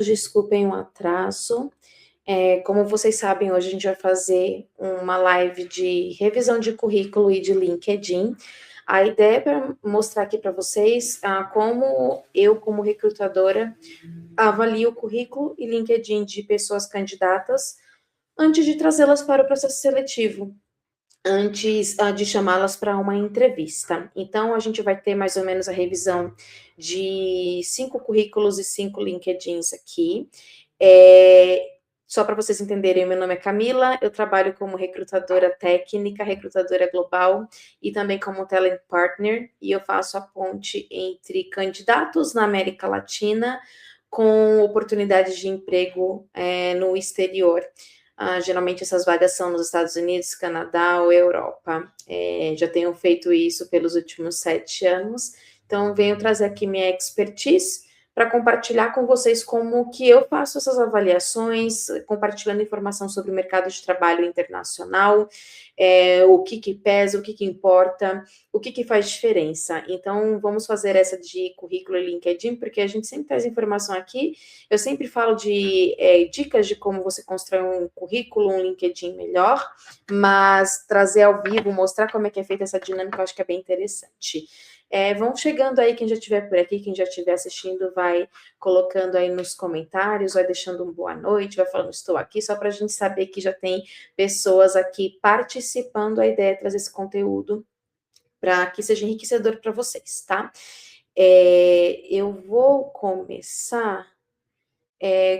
Desculpem o atraso. Como vocês sabem, hoje a gente vai fazer uma live de revisão de currículo e de LinkedIn. A ideia é para mostrar aqui para vocês como eu, como recrutadora, avalio o currículo e LinkedIn de pessoas candidatas antes de trazê-las para o processo seletivo, antes de chamá-las para uma entrevista. Então, a gente vai ter mais ou menos a revisão de 5 currículos e 5 LinkedIns aqui. Só para vocês entenderem, meu nome é Camila, eu trabalho como recrutadora técnica, recrutadora global e também como talent partner, e eu faço a ponte entre candidatos na América Latina com oportunidades de emprego no exterior. Geralmente essas vagas são nos Estados Unidos, Canadá ou Europa. Já tenho feito isso pelos últimos 7 anos, então venho trazer aqui minha expertise para compartilhar com vocês como que eu faço essas avaliações, compartilhando informação sobre o mercado de trabalho internacional, o que pesa, o que importa, o que faz diferença. Então, vamos fazer essa de currículo e LinkedIn, porque a gente sempre traz informação aqui. Eu sempre falo de dicas de como você constrói um currículo, um LinkedIn melhor, mas trazer ao vivo, mostrar como é que é feita essa dinâmica, eu acho que é bem interessante. Vão chegando aí, quem já estiver por aqui, quem já estiver assistindo, vai colocando aí nos comentários, vai deixando um boa noite, vai falando estou aqui, só para a gente saber que já tem pessoas aqui participando. A ideia é trazer esse conteúdo para que seja enriquecedor para vocês, tá? Eu vou começar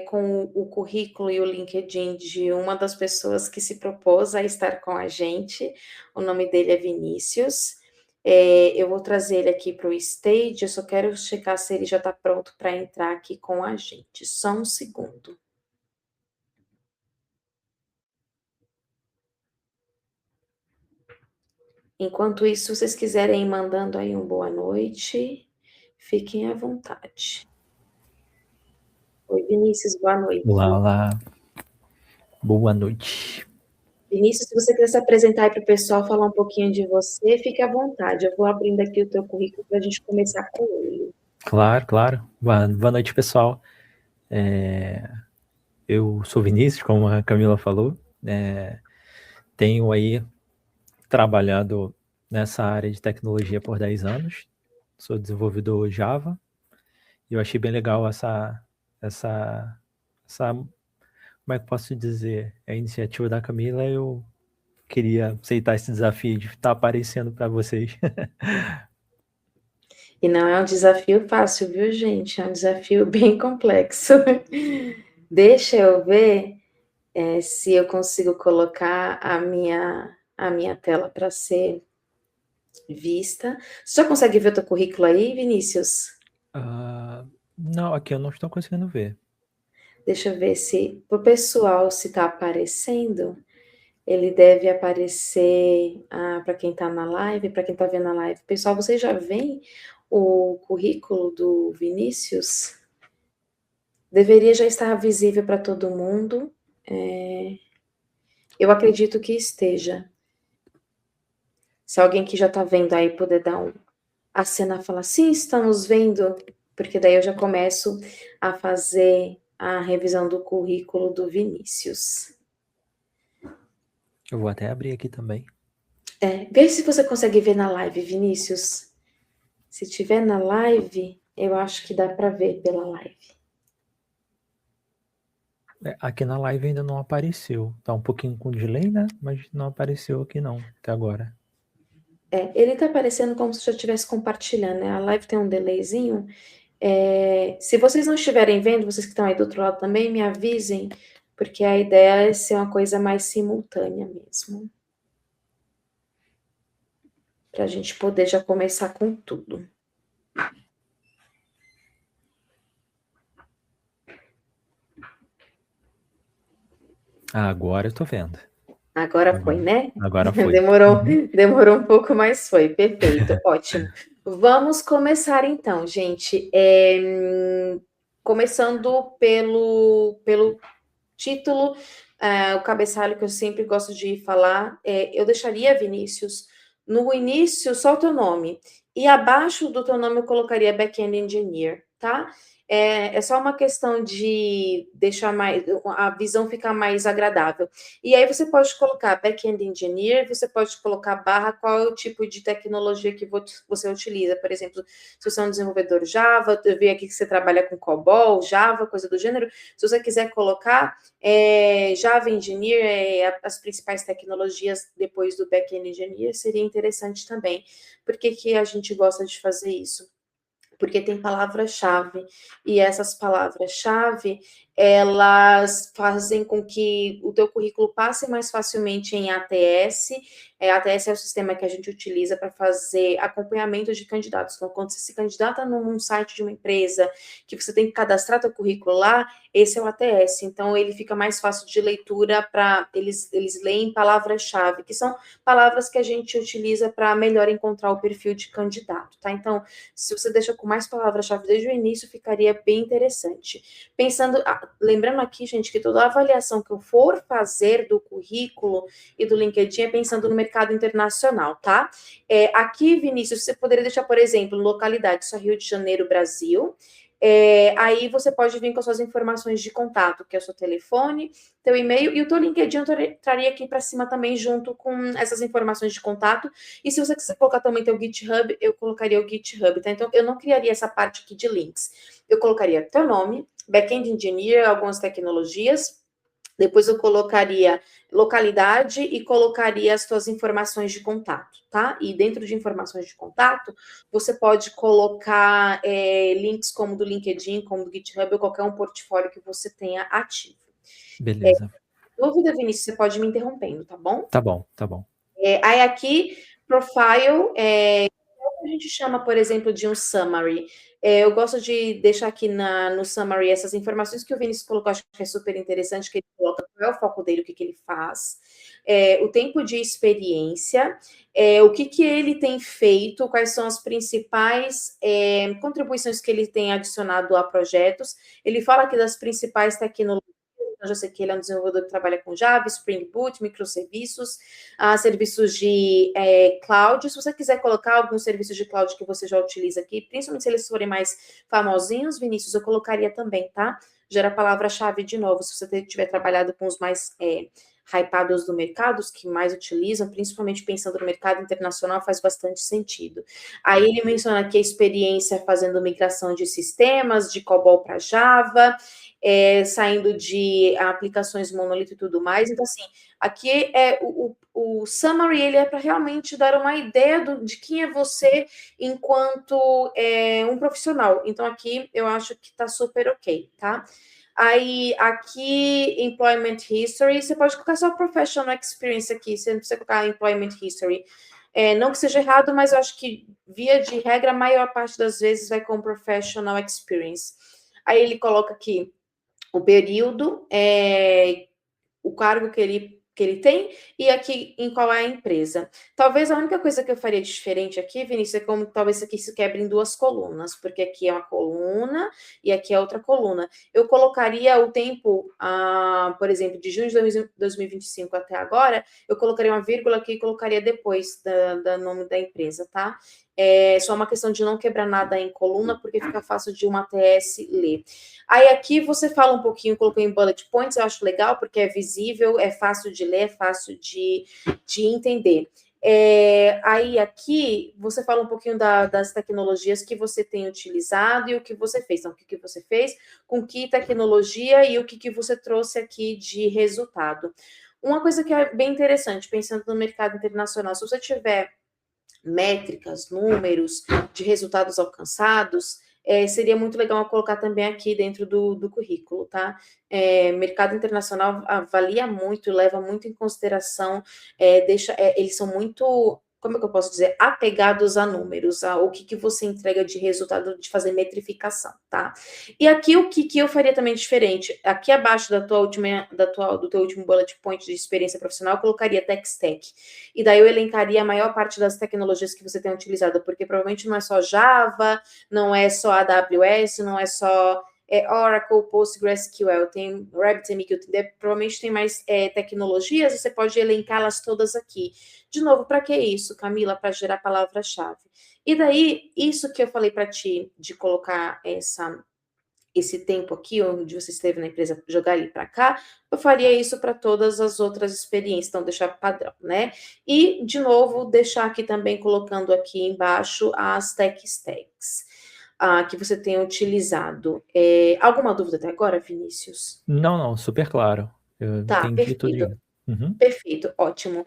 com o currículo e o LinkedIn de uma das pessoas que se propôs a estar com a gente. O nome dele é Vinícius. Eu vou trazer ele aqui para o stage, eu só quero checar se ele já está pronto para entrar aqui com a gente. Só um segundo. Enquanto isso, se vocês quiserem ir mandando aí um boa noite, fiquem à vontade. Oi, Vinícius, boa noite. Olá, olá. Boa noite. Vinícius, se você quiser se apresentar aí para o pessoal, falar um pouquinho de você, fique à vontade. Eu vou abrindo aqui o teu currículo para a gente começar com ele. Claro, claro. Boa noite, pessoal. Eu sou Vinícius, como a Camila falou. Tenho aí trabalhado nessa área de tecnologia por 10 anos. Sou desenvolvedor Java. E eu achei bem legal essa como é que eu posso dizer? A iniciativa da Camila, eu queria aceitar esse desafio de estar aparecendo para vocês. E não é um desafio fácil, viu, gente? É um desafio bem complexo. Deixa eu ver se eu consigo colocar a minha tela para ser vista. Você já consegue ver o teu currículo aí, Vinícius? Não, aqui eu não estou conseguindo ver. Deixa eu ver se o pessoal se está aparecendo. Ele deve aparecer para quem está na live, para quem está vendo a live. Pessoal, vocês já veem o currículo do Vinícius? Deveria já estar visível para todo mundo. Eu acredito que esteja. Se alguém que já está vendo aí puder dar um acenar, falar sim, estamos vendo, porque daí eu já começo a fazer a revisão do currículo do Vinícius. Eu vou até abrir aqui também. Vê se você consegue ver na live, Vinícius. Se tiver na live, eu acho que dá para ver pela live. Aqui na live ainda não apareceu. Tá um pouquinho com delay, né? Mas não apareceu aqui não, até agora. Ele tá aparecendo como se eu estivesse compartilhando, né? A live tem um delayzinho. Se vocês não estiverem vendo, vocês que estão aí do outro lado também, me avisem, porque a ideia é ser uma coisa mais simultânea mesmo. Para a gente poder já começar com tudo. Agora eu tô vendo. Agora foi, né? Agora foi. Demorou um pouco, mas foi. Perfeito, ótimo. Vamos começar então, gente. Começando pelo título, o cabeçalho que eu sempre gosto de falar, eu deixaria, Vinícius, no início só o teu nome, e abaixo do teu nome eu colocaria Back-end Engineer, tá? é só uma questão de deixar a visão ficar mais agradável. E aí você pode colocar back-end engineer, você pode colocar barra, qual é o tipo de tecnologia que você utiliza. Por exemplo, se você é um desenvolvedor Java, eu vi aqui que você trabalha com COBOL, Java, coisa do gênero. Se você quiser colocar Java Engineer, as principais tecnologias depois do back-end engineer, seria interessante também. Por que a gente gosta de fazer isso? Porque tem palavra-chave, e essas palavras-chave, elas fazem com que o teu currículo passe mais facilmente em ATS. ATS é o sistema que a gente utiliza para fazer acompanhamento de candidatos. Então, quando você se candidata num site de uma empresa, que você tem que cadastrar teu currículo lá, esse é o ATS. Então, ele fica mais fácil de leitura para eles leem palavras-chave, que são palavras que a gente utiliza para melhor encontrar o perfil de candidato, tá? Então, se você deixa com mais palavras-chave desde o início, ficaria bem interessante. Lembrando aqui, gente, que toda avaliação que eu for fazer do currículo e do LinkedIn é pensando no mercado internacional, tá? Aqui, Vinícius, você poderia deixar, por exemplo, localidade, só Rio de Janeiro, Brasil. Aí você pode vir com as suas informações de contato, que é o seu telefone, teu e-mail, e o teu LinkedIn eu traria aqui para cima também, junto com essas informações de contato. E se você quiser colocar também teu GitHub, eu colocaria o GitHub, tá? Então, eu não criaria essa parte aqui de links. Eu colocaria teu nome, back-end engineer, algumas tecnologias, depois eu colocaria localidade e colocaria as suas informações de contato, tá? E dentro de informações de contato, você pode colocar links como do LinkedIn, como do GitHub, ou qualquer um portfólio que você tenha ativo. Beleza. Dúvida, Vinícius, você pode me interrompendo, tá bom? Tá bom, tá bom. Aí aqui, profile, a gente chama, por exemplo, de um summary. Eu gosto de deixar aqui no summary essas informações que o Vinícius colocou, acho que é super interessante, que ele coloca qual é o foco dele, o que ele faz, o tempo de experiência, o que ele tem feito, quais são as principais contribuições que ele tem adicionado a projetos. Ele fala aqui das principais tecnologias. Eu já sei que ele é um desenvolvedor que trabalha com Java, Spring Boot, microserviços, serviços de cloud. Se você quiser colocar alguns serviços de cloud que você já utiliza aqui, principalmente se eles forem mais famosinhos, Vinícius, eu colocaria também, tá? Gera a palavra-chave de novo, se você tiver trabalhado com os mais hypados do mercado, os que mais utilizam, principalmente pensando no mercado internacional, faz bastante sentido. Aí ele menciona aqui a experiência fazendo migração de sistemas, de COBOL para Java, saindo de aplicações monolito e tudo mais. Então, assim, aqui o summary, ele é para realmente dar uma ideia de quem é você enquanto um profissional. Então, aqui eu acho que está super ok, tá? Aí, aqui, Employment History, você pode colocar só Professional Experience aqui, você não precisa colocar Employment History. Não que seja errado, mas eu acho que, via de regra, a maior parte das vezes vai com Professional Experience. Aí ele coloca aqui o período, o cargo que ele tem e aqui em qual é a empresa. Talvez a única coisa que eu faria diferente aqui, Vinícius, é como talvez isso aqui se quebre em duas colunas, porque aqui é uma coluna e aqui é outra coluna. Eu colocaria o tempo, por exemplo, de junho de 2025 até agora, eu colocaria uma vírgula aqui e colocaria depois do nome da empresa, tá? É só uma questão de não quebrar nada em coluna, porque fica fácil de uma ATS ler. Aí aqui você fala um pouquinho, coloquei em bullet points, eu acho legal, porque é visível, é fácil de ler, é fácil de entender. Aí aqui você fala um pouquinho das tecnologias que você tem utilizado e o que você fez. Então, o que você fez, com que tecnologia e o que você trouxe aqui de resultado. Uma coisa que é bem interessante, pensando no mercado internacional, se você tiver métricas, números de resultados alcançados, seria muito legal colocar também aqui dentro do currículo, tá? Mercado internacional avalia muito, leva muito em consideração, eles são muito, como é que eu posso dizer, apegados a números, o que você entrega de resultado, de fazer metrificação, tá? E aqui o que eu faria também diferente, aqui abaixo do teu último bullet point de experiência profissional, eu colocaria tech stack. E daí eu elencaria a maior parte das tecnologias que você tem utilizado, porque provavelmente não é só Java, não é só AWS, não é só Oracle, PostgreSQL, tem RabbitMQ, provavelmente tem mais tecnologias, você pode elencá-las todas aqui. De novo, para que isso, Camila? Para gerar palavra-chave. E daí, isso que eu falei para ti, de colocar esse tempo aqui, onde você esteve na empresa, jogar ele para cá, eu faria isso para todas as outras experiências, então deixar padrão, né? E, de novo, deixar aqui também, colocando aqui embaixo as tech stacks que você tenha utilizado. Alguma dúvida até agora, Vinícius? Não, não, super claro. Eu Tá, entendi tudo. perfeito. Uhum. Perfeito, ótimo.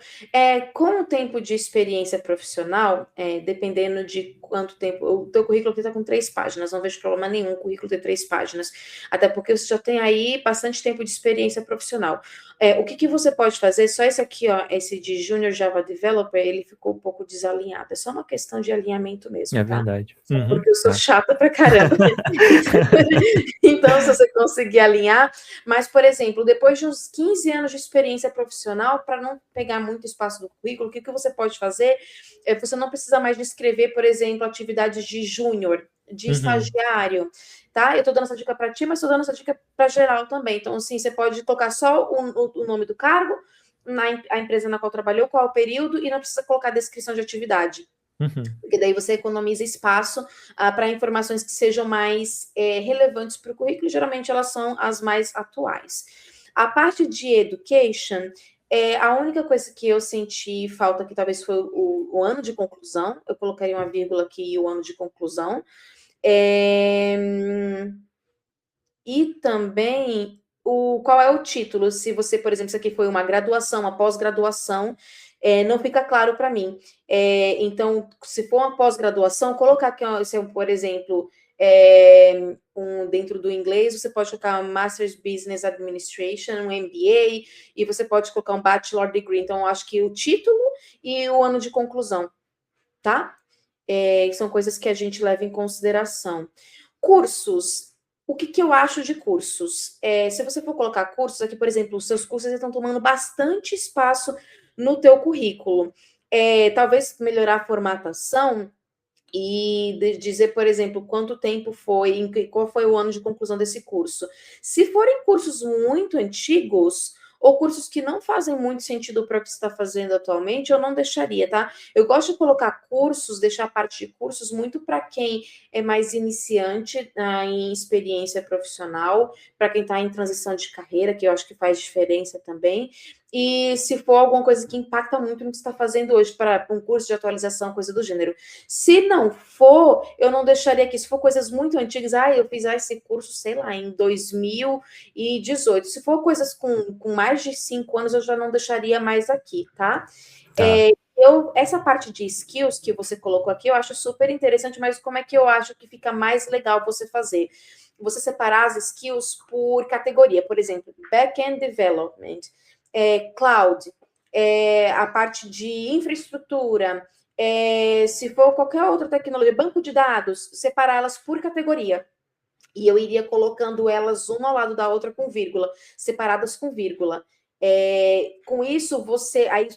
Com o tempo de experiência profissional, dependendo de quanto tempo, o teu currículo aqui está com 3 páginas, não vejo problema nenhum o currículo ter 3 páginas, até porque você já tem aí bastante tempo de experiência profissional. O que você pode fazer, só esse aqui, ó, esse de Junior Java Developer, ele ficou um pouco desalinhado, é só uma questão de alinhamento mesmo, É tá? verdade. Só Uhum. porque eu sou Tá. chata pra caramba. Então, se você conseguir alinhar, mas, por exemplo, depois de uns 15 anos de experiência profissional, para não pegar muito espaço do currículo, o que você pode fazer? Você não precisa mais descrever, por exemplo, atividades de júnior, de estagiário, tá? Eu estou dando essa dica para ti, mas estou dando essa dica para geral também. Então, assim, você pode colocar só o nome do cargo, a empresa na qual trabalhou, qual é o período, e não precisa colocar descrição de atividade. Uhum. Porque daí você economiza espaço para informações que sejam mais relevantes para o currículo, e geralmente elas são as mais atuais. A parte de education, a única coisa que eu senti falta aqui talvez foi o ano de conclusão, eu colocaria uma vírgula aqui, o ano de conclusão. E também qual é o título, se você, por exemplo, isso aqui foi uma graduação, uma pós-graduação, não fica claro para mim. Então, se for uma pós-graduação, colocar aqui, por exemplo, dentro do inglês, você pode colocar um Master's Business Administration, um MBA, e você pode colocar um Bachelor Degree. Então, eu acho que o título e o ano de conclusão, tá? São coisas que a gente leva em consideração. Cursos. O que eu acho de cursos? Se você for colocar cursos aqui, por exemplo, os seus cursos estão tomando bastante espaço no teu currículo. Talvez melhorar a formatação e dizer, por exemplo, quanto tempo foi, qual foi o ano de conclusão desse curso. Se forem cursos muito antigos ou cursos que não fazem muito sentido para o que você está fazendo atualmente, eu não deixaria, tá? Eu gosto de colocar cursos, deixar a parte de cursos muito para quem é mais iniciante em experiência profissional, para quem está em transição de carreira, que eu acho que faz diferença também. E se for alguma coisa que impacta muito no que você está fazendo hoje, para um curso de atualização, coisa do gênero. Se não for, eu não deixaria aqui. Se for coisas muito antigas, eu fiz esse curso, sei lá, em 2018. Se for coisas com mais de 5 anos, eu já não deixaria mais aqui, tá? Tá. Essa parte de skills que você colocou aqui, eu acho super interessante, mas como é que eu acho que fica mais legal você fazer? Você separar as skills por categoria, por exemplo, back-end development, cloud, a parte de infraestrutura, se for qualquer outra tecnologia, banco de dados, separá-las por categoria. E eu iria colocando elas uma ao lado da outra com vírgula, separadas com vírgula. Com isso,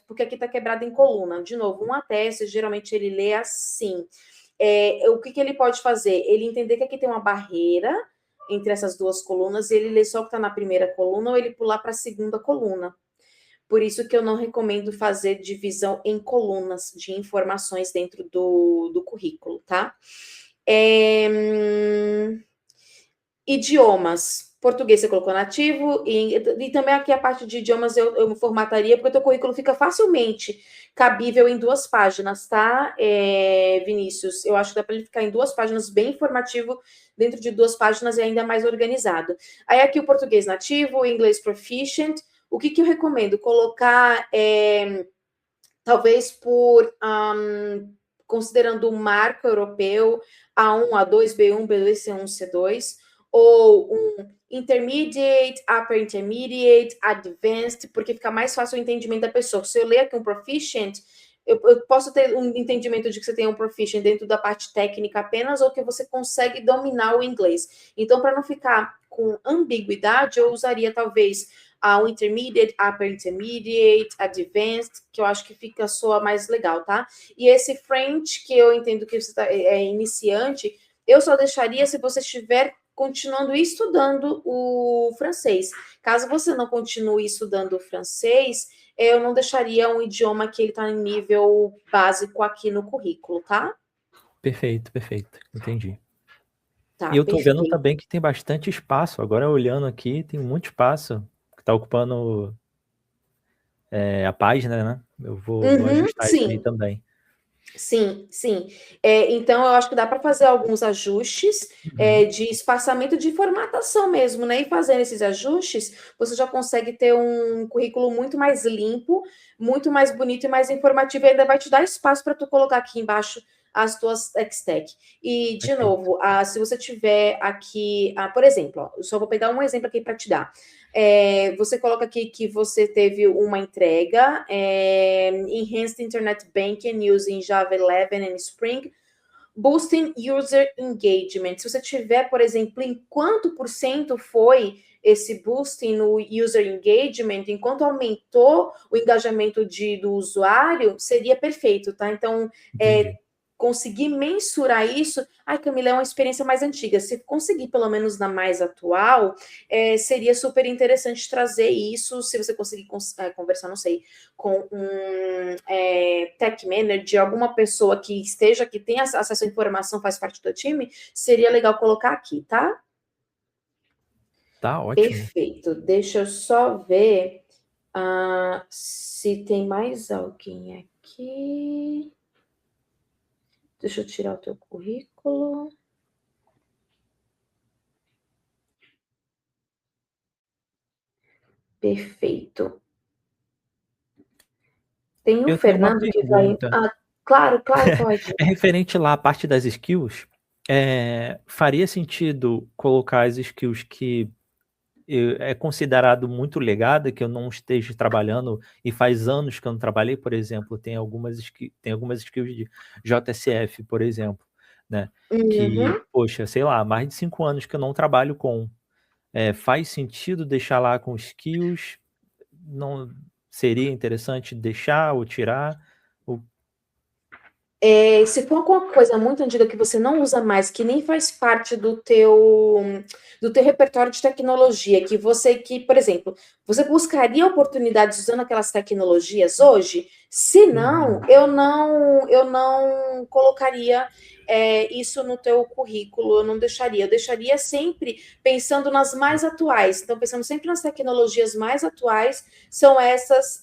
porque aqui está quebrado em coluna. De novo, um ATS, geralmente ele lê assim. O que ele pode fazer? Ele entender que aqui tem uma barreira entre essas duas colunas, e ele lê só o que está na primeira coluna, ou ele pular para a segunda coluna. Por isso que eu não recomendo fazer divisão em colunas de informações dentro do currículo, tá? Idiomas. Português você colocou nativo, e também aqui a parte de idiomas eu formataria, porque o teu currículo fica facilmente cabível em 2 páginas, tá, Vinícius? Eu acho que dá para ele ficar em 2 páginas, bem informativo, dentro de 2 páginas e ainda mais organizado. Aí aqui o português nativo, o inglês proficient. O que eu recomendo? Colocar, talvez considerando o marco europeu, A1, A2, B1, B2, C1, C2, ou um intermediate, upper intermediate, advanced, porque fica mais fácil o entendimento da pessoa. Se eu ler aqui um proficient, eu posso ter um entendimento de que você tem um proficient dentro da parte técnica apenas, ou que você consegue dominar o inglês. Então, para não ficar com ambiguidade, eu usaria talvez o intermediate, upper intermediate, advanced, que eu acho que soa mais legal, tá? E esse French, que eu entendo que você é iniciante, eu só deixaria se você estiver continuando estudando o francês. Caso você não continue estudando o francês, eu não deixaria um idioma que ele está em nível básico aqui no currículo, tá? Perfeito, perfeito. Entendi. Tá, E eu tô vendo perfeito. também que tem bastante espaço. Agora, olhando aqui, tem muito espaço que tá ocupando a página, né? Eu vou Uhum, ajustar isso aí sim. também. Sim, sim. Então, eu acho que dá para fazer alguns ajustes Uhum. de espaçamento de formatação mesmo, né? E fazendo esses ajustes, você já consegue ter um currículo muito mais limpo, muito mais bonito e mais informativo, e ainda vai te dar espaço para tu colocar aqui embaixo as tuas tech. E, de Perfeito. novo, se você tiver aqui, por exemplo, ó, eu só vou pegar um exemplo aqui para te dar. Você coloca aqui que você teve uma entrega, Enhanced Internet Banking using Java 11 and Spring, boosting user engagement. Se você tiver, por exemplo, em quanto por cento foi esse boosting no user engagement, enquanto aumentou o engajamento do usuário, seria perfeito, tá? Então, Entendi. conseguir mensurar isso, ai, Camila, é uma experiência mais antiga. Se conseguir, pelo menos na mais atual, seria super interessante trazer isso, se você conseguir conversar, não sei, com um tech manager, alguma pessoa que esteja, que tenha acesso à informação, faz parte do time, seria legal colocar aqui, tá? Tá ótimo. Perfeito. Deixa eu só ver se tem mais alguém aqui. Deixa eu tirar o teu currículo. Perfeito. Tem o Eu tenho uma Fernando que vai. pergunta. Claro, claro, pode. É referente lá à parte das skills. Faria sentido colocar as skills que é considerado muito legada, que eu não esteja trabalhando e faz anos que eu não trabalhei, por exemplo, tem algumas skills de JSF, por exemplo, né? Que, Uhum. poxa, sei lá, mais de 5 anos que eu não trabalho com. Faz sentido deixar lá com skills? Não seria interessante deixar ou tirar? Ou... Se for alguma coisa muito antiga que você não usa mais, que nem faz parte do teu repertório de tecnologia, que, por exemplo, você buscaria oportunidades usando aquelas tecnologias hoje? Se não, Uhum. eu não colocaria isso no teu currículo, eu não deixaria. Eu deixaria sempre pensando nas mais atuais. Então, pensando sempre nas tecnologias mais atuais, são essas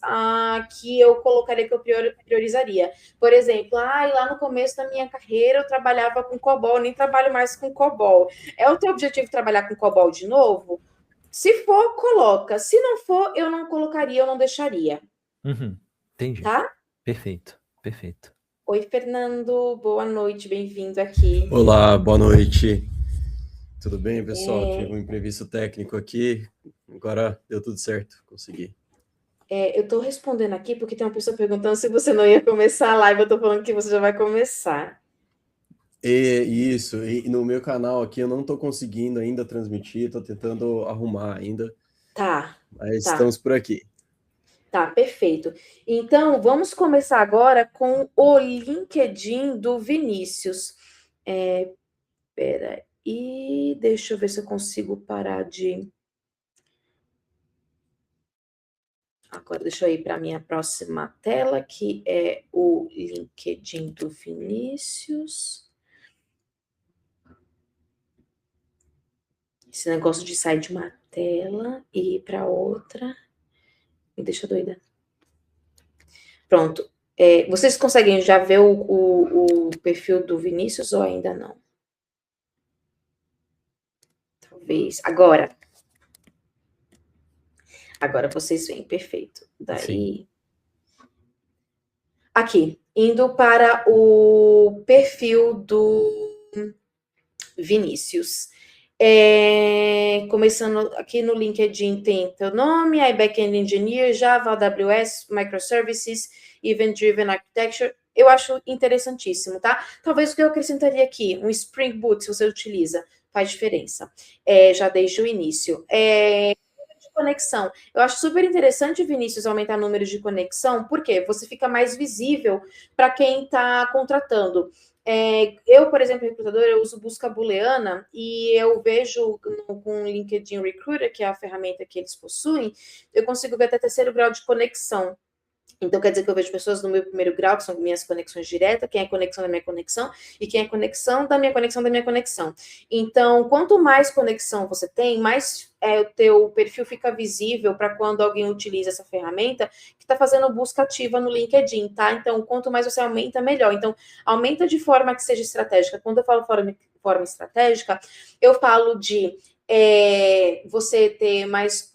que eu colocaria, que eu priorizaria. Por exemplo, lá no começo da minha carreira eu trabalhava com COBOL, nem trabalho mais com COBOL. É o teu objetivo trabalhar com COBOL de novo? Se for, coloca. Se não for, eu não colocaria, eu não deixaria. Uhum. Entendi. Tá? Perfeito, perfeito. Oi, Fernando. Boa noite, bem-vindo aqui. Olá, boa noite. Tudo bem, pessoal? Tive um imprevisto técnico aqui, agora deu tudo certo, consegui. Eu estou respondendo aqui porque tem uma pessoa perguntando se você não ia começar a live. Eu estou falando que você já vai começar. E no meu canal aqui eu não estou conseguindo ainda transmitir, estou tentando arrumar ainda, Tá, mas tá. estamos por aqui. Tá, perfeito. Então, vamos começar agora com o LinkedIn do Vinícius. Peraí, deixa eu ver se eu consigo parar de. Agora, deixa eu ir para a minha próxima tela, que é o LinkedIn do Vinícius. Esse negócio de sair de uma tela e ir para outra me deixa doida. Pronto. Vocês conseguem já ver o perfil do Vinícius ou ainda não? Talvez. Agora vocês veem, perfeito. Sim. Daí. Aqui, indo para o perfil do Vinícius. Começando aqui no LinkedIn, tem teu nome, aí Backend Engineer, Java, AWS, Microservices, Event Driven Architecture. Eu acho interessantíssimo, tá? Talvez o que eu acrescentaria aqui, um Spring Boot, se você utiliza, faz diferença, já desde o início. De conexão. Eu acho super interessante, Vinícius, aumentar números de conexão, porque você fica mais visível para quem está contratando. Eu, por exemplo, recrutador, eu uso busca booleana e eu vejo com o LinkedIn Recruiter, que é a ferramenta que eles possuem, eu consigo ver até terceiro grau de conexão. Então, quer dizer que eu vejo pessoas no meu primeiro grau, que são minhas conexões diretas, quem é conexão da minha conexão, e quem é conexão da minha conexão da minha conexão. Então, quanto mais conexão você tem, mais o teu perfil fica visível para quando alguém utiliza essa ferramenta que está fazendo busca ativa no LinkedIn, tá? Então, quanto mais você aumenta, melhor. Então, aumenta de forma que seja estratégica. Quando eu falo forma estratégica, eu falo de você ter mais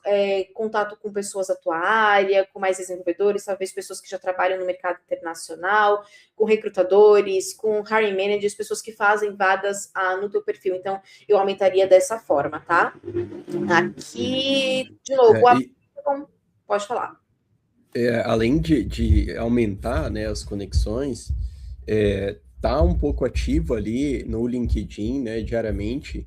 contato com pessoas da tua área, com mais desenvolvedores, talvez pessoas que já trabalham no mercado internacional, com recrutadores, com hiring managers, pessoas que fazem vagas no teu perfil. Então, eu aumentaria dessa forma, tá? Aqui, de novo, pode falar. Além de aumentar, né, as conexões, tá um pouco ativo ali no LinkedIn, né, diariamente,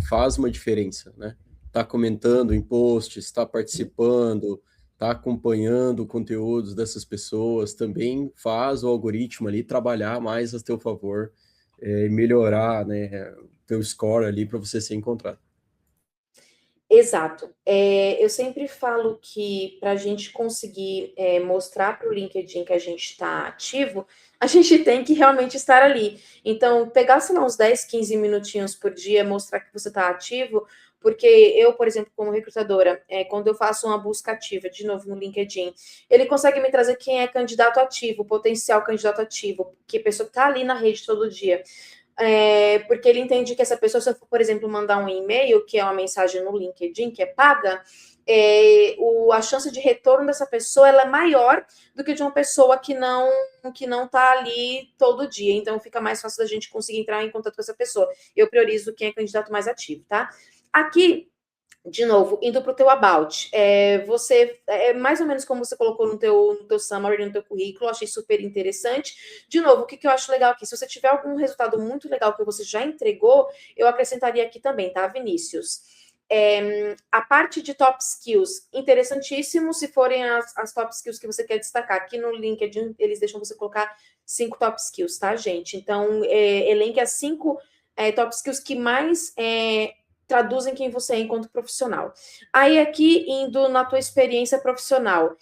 faz uma diferença, né? Tá comentando em posts, tá participando, tá acompanhando conteúdos dessas pessoas, também faz o algoritmo ali trabalhar mais a teu favor, e melhorar, né, teu score ali para você ser encontrado. Exato. Eu sempre falo que para a gente conseguir mostrar para o LinkedIn que a gente está ativo, a gente tem que realmente estar ali. Então, pegar, sei lá, uns 10, 15 minutinhos por dia, mostrar que você está ativo, porque eu, por exemplo, como recrutadora, quando eu faço uma busca ativa, de novo no LinkedIn, ele consegue me trazer quem é candidato ativo, potencial candidato ativo, que é pessoa que está ali na rede todo dia. Porque ele entende que essa pessoa, se eu for, por exemplo, mandar um e-mail, que é uma mensagem no LinkedIn, que é paga, a chance de retorno dessa pessoa ela é maior do que de uma pessoa que não está ali todo dia. Então, fica mais fácil da gente conseguir entrar em contato com essa pessoa. Eu priorizo quem é candidato mais ativo, tá? Aqui, de novo, indo para o teu about, você, mais ou menos como você colocou no teu summary, no teu currículo, achei super interessante. De novo, o que eu acho legal aqui? Se você tiver algum resultado muito legal que você já entregou, eu acrescentaria aqui também, tá, Vinícius? A parte de top skills, interessantíssimo se forem as top skills que você quer destacar. Aqui no LinkedIn, eles deixam você colocar 5 top skills, tá, gente? Então, elenque as 5 top skills que mais traduzem quem você é enquanto profissional. Aí aqui, indo na tua experiência profissional,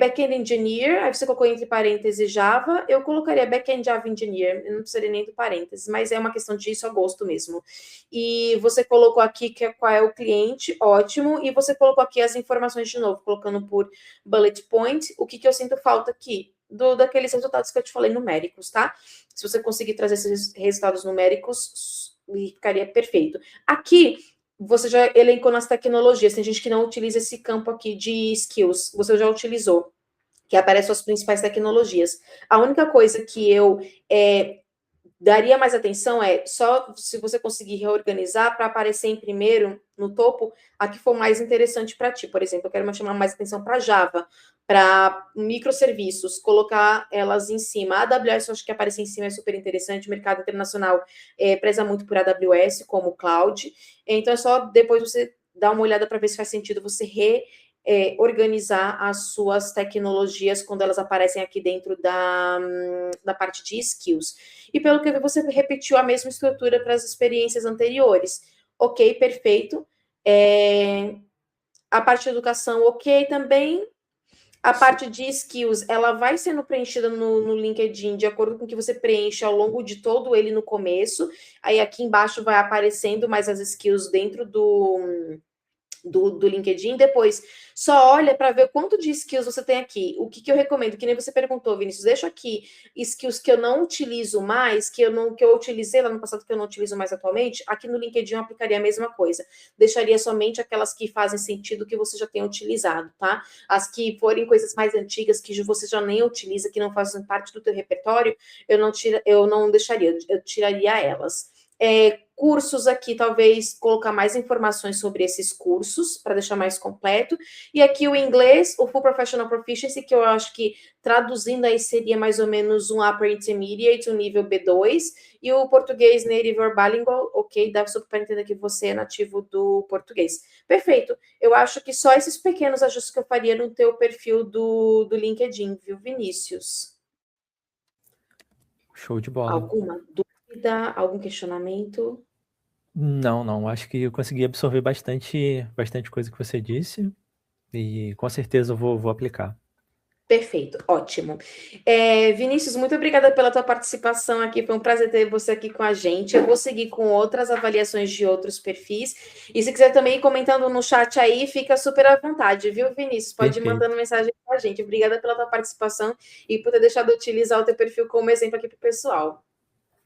back-end engineer, aí você colocou entre parênteses Java, eu colocaria back-end Java engineer, eu não precisaria nem do parênteses, mas é uma questão disso a gosto mesmo. E você colocou aqui qual é o cliente, ótimo, e você colocou aqui as informações de novo, colocando por bullet point, o que eu sinto falta aqui? Daqueles resultados que eu te falei numéricos, tá? Se você conseguir trazer esses resultados numéricos, ficaria perfeito. Aqui, você já elencou nas tecnologias, tem gente que não utiliza esse campo aqui de skills, você já utilizou, que aparecem as principais tecnologias. A única coisa que eu daria mais atenção só se você conseguir reorganizar para aparecer em primeiro, no topo, a que for mais interessante para ti. Por exemplo, eu quero chamar mais atenção para Java, para microserviços, colocar elas em cima. A AWS, eu acho que aparecer em cima é super interessante. O mercado internacional preza muito por AWS como cloud. Então, é só depois você dar uma olhada para ver se faz sentido você organizar as suas tecnologias quando elas aparecem aqui dentro da parte de skills. E pelo que eu vi, você repetiu a mesma estrutura para as experiências anteriores. Ok, perfeito. A parte de educação, ok também. A parte de skills, ela vai sendo preenchida no LinkedIn de acordo com o que você preenche ao longo de todo ele no começo. Aí aqui embaixo vai aparecendo mais as skills dentro do LinkedIn, depois só olha para ver quanto de skills você tem aqui. O que eu recomendo, que nem você perguntou, Vinícius, deixa aqui skills que eu não utilizo mais, que eu utilizei lá no passado, que eu não utilizo mais atualmente, aqui no LinkedIn eu aplicaria a mesma coisa. Deixaria somente aquelas que fazem sentido que você já tenha utilizado, tá? As que forem coisas mais antigas, que você já nem utiliza, que não fazem parte do teu repertório, eu não deixaria, eu tiraria elas. Cursos aqui, talvez colocar mais informações sobre esses cursos, para deixar mais completo. E aqui o inglês, o Full Professional Proficiency, que eu acho que traduzindo aí seria mais ou menos um Upper Intermediate, um nível B2. E o português Native or Bilingual, ok, dá super para entender que você é nativo do português. Perfeito. Eu acho que só esses pequenos ajustes que eu faria no teu perfil do LinkedIn, viu, Vinícius? Show de bola. Alguma dúvida, algum questionamento? Não. Acho que eu consegui absorver bastante coisa que você disse e com certeza eu vou aplicar. Perfeito, ótimo. Vinícius, muito obrigada pela tua participação aqui, foi um prazer ter você aqui com a gente. Eu vou seguir com outras avaliações de outros perfis, e se quiser também ir comentando no chat aí, fica super à vontade, viu, Vinícius? Pode ir mandando mensagem para a gente. Obrigada pela tua participação e por ter deixado eu utilizar o teu perfil como exemplo aqui para o pessoal.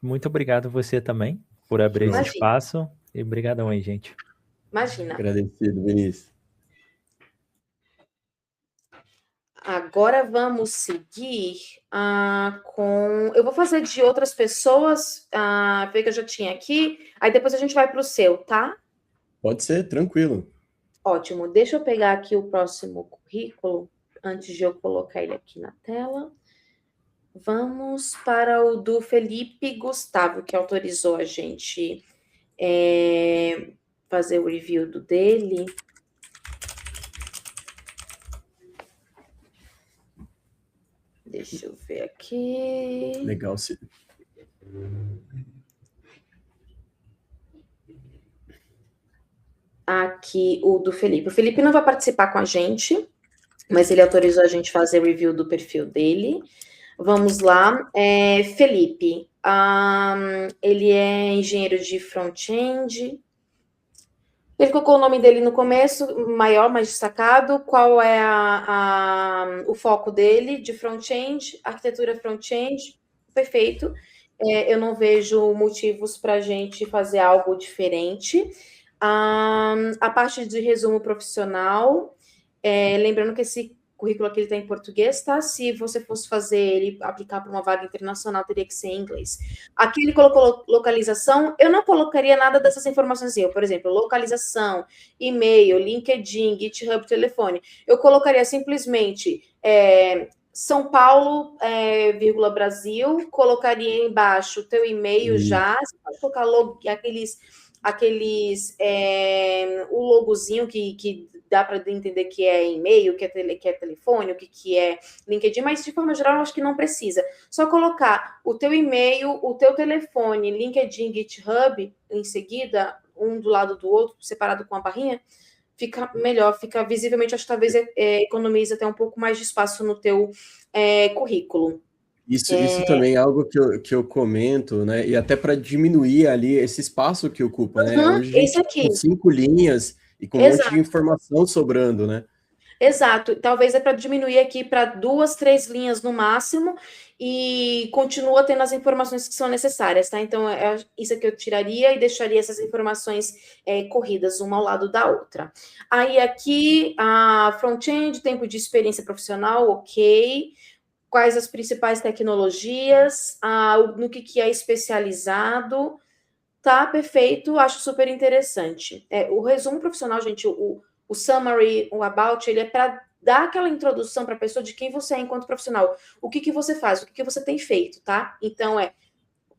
Muito obrigado você também por abrir esse espaço, e obrigadão aí, gente. Imagina. Agradecido, Vinícius. Agora vamos seguir com... Eu vou fazer de outras pessoas, ver que eu já tinha aqui, aí depois a gente vai para o seu, tá? Pode ser, tranquilo. Ótimo. Deixa eu pegar aqui o próximo currículo, antes de eu colocar ele aqui na tela. Vamos para o do Felipe Gustavo, que autorizou a gente fazer o review do dele. Deixa eu ver aqui. Legal, sim. Aqui o do Felipe. O Felipe não vai participar com a gente, mas ele autorizou a gente fazer review do perfil dele. Vamos lá. Felipe, ele é engenheiro de front-end. Ele colocou o nome dele no começo, maior, mais destacado. Qual é o foco dele de front-end? Arquitetura front-end. Perfeito. Eu não vejo motivos para a gente fazer algo diferente. A parte de resumo profissional, lembrando que esse currículo aqui está em português, tá? Se você fosse fazer ele, aplicar para uma vaga internacional, teria que ser em inglês. Aqui ele colocou localização, eu não colocaria nada dessas informações, por exemplo, localização, e-mail, LinkedIn, GitHub, telefone. Eu colocaria simplesmente São Paulo, vírgula, Brasil, colocaria embaixo o teu e-mail já, você pode colocar o logozinho que dá para entender que é e-mail, que é telefone, o que é LinkedIn, mas de forma geral eu acho que não precisa. Só colocar o teu e-mail, o teu telefone, LinkedIn, GitHub, em seguida, um do lado do outro, separado com a barrinha, fica melhor, fica visivelmente, acho que talvez economiza até um pouco mais de espaço no teu currículo. Isso também é algo que eu comento, né? E até para diminuir ali esse espaço que ocupa, né? Hoje a gente com 5 linhas e com um monte de informação sobrando, né? Exato. Talvez para diminuir aqui para 2, 3 linhas no máximo e continua tendo as informações que são necessárias, tá? Então, isso aqui eu tiraria e deixaria essas informações corridas uma ao lado da outra. Aí aqui, a front-end, tempo de experiência profissional, ok. Quais as principais tecnologias, no que é especializado. Tá, perfeito, acho super interessante. O resumo profissional, gente, o summary, o about, ele é para dar aquela introdução para a pessoa de quem você é enquanto profissional. O que você faz, o que você tem feito, tá? Então,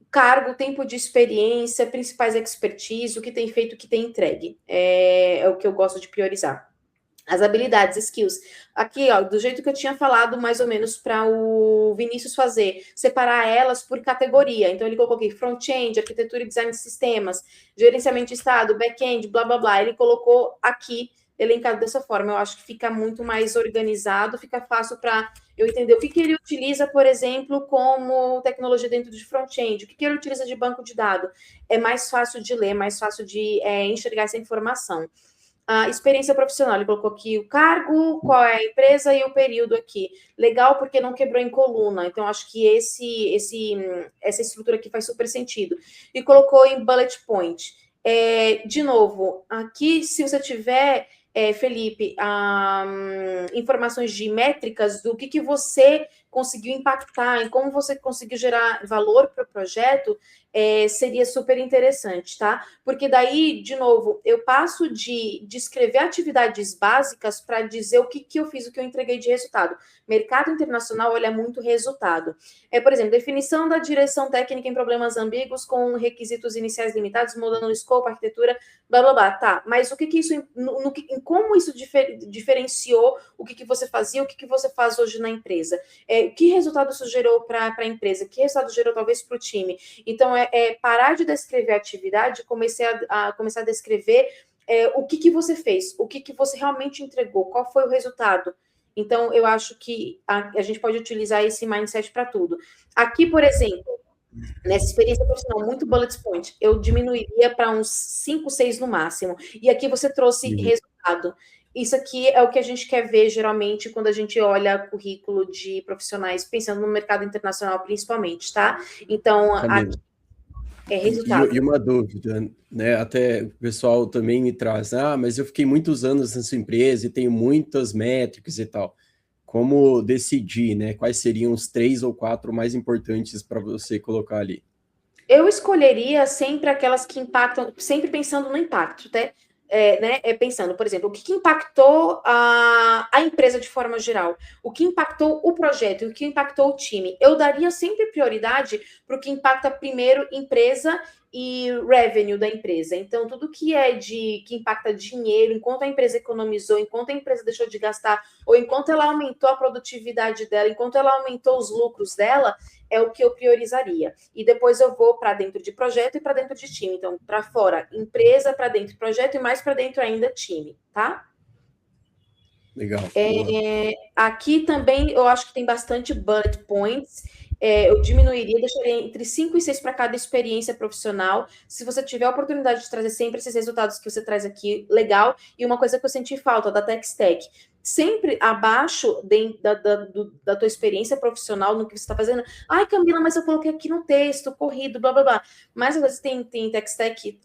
cargo, tempo de experiência, principais expertise, o que tem feito, o que tem entregue. É o que eu gosto de priorizar. As habilidades, skills. Aqui, do jeito que eu tinha falado, mais ou menos, para o Vinícius fazer, separar elas por categoria. Então, ele colocou aqui front-end, arquitetura e design de sistemas, gerenciamento de estado, back-end, blá, blá, blá. Ele colocou aqui, elencado dessa forma. Eu acho que fica muito mais organizado, fica fácil para eu entender o que ele utiliza, por exemplo, como tecnologia dentro de front-end, o que ele utiliza de banco de dados. É mais fácil de ler, mais fácil de enxergar essa informação. A experiência profissional, ele colocou aqui o cargo, qual é a empresa e o período aqui. Legal, porque não quebrou em coluna. Então, acho que essa estrutura aqui faz super sentido. E colocou em bullet point. De novo, aqui, se você tiver, Felipe, informações de métricas do que você conseguiu impactar, em como você conseguiu gerar valor para o projeto, seria super interessante, tá? Porque daí, de novo, eu passo de descrever atividades básicas para dizer o que eu fiz, o que eu entreguei de resultado. Mercado internacional olha muito resultado. Por exemplo, definição da direção técnica em problemas ambíguos com requisitos iniciais limitados, mudando o escopo, arquitetura, blá, blá, blá. Tá, mas o que isso, em como isso diferenciou o que você fazia, o que você faz hoje na empresa? Que resultado isso gerou para a empresa? Que resultado gerou, talvez, para o time? Então, parar de descrever a atividade, começar a descrever o que você fez, o que você realmente entregou, qual foi o resultado. Então, eu acho que a gente pode utilizar esse mindset para tudo. Aqui, por exemplo, nessa experiência profissional, muito bullet point, eu diminuiria para uns 5, 6 no máximo. E aqui você trouxe resultado. Isso aqui é o que a gente quer ver, geralmente, quando a gente olha currículo de profissionais, pensando no mercado internacional, principalmente, tá? Então, aqui é resultado. E uma dúvida, né? Até o pessoal também me traz, mas eu fiquei muitos anos nessa empresa e tenho muitas métricas e tal. Como decidir, né? Quais seriam os 3 ou 4 mais importantes para você colocar ali? Eu escolheria sempre aquelas que impactam, sempre pensando no impacto, né? Pensando, por exemplo, o que impactou a empresa de forma geral, o que impactou o projeto, o que impactou o time. Eu daria sempre prioridade para o que impacta primeiro empresa e revenue da empresa. Então, tudo que que impacta dinheiro, enquanto a empresa economizou, enquanto a empresa deixou de gastar, ou enquanto ela aumentou a produtividade dela, enquanto ela aumentou os lucros dela, é o que eu priorizaria. E depois eu vou para dentro de projeto e para dentro de time. Então, para fora, empresa, para dentro projeto e mais para dentro ainda time, tá? Legal. Aqui também eu acho que tem bastante bullet points. Eu diminuiria, deixaria entre 5 e 6 para cada experiência profissional. Se você tiver a oportunidade de trazer sempre esses resultados que você traz aqui, legal. E uma coisa que eu senti falta da Tech Stack, sempre abaixo da tua experiência profissional no que você está fazendo. Ai, Camila, mas eu coloquei aqui no texto, corrido, blá, blá, blá. Mas às vezes tem Tech Stack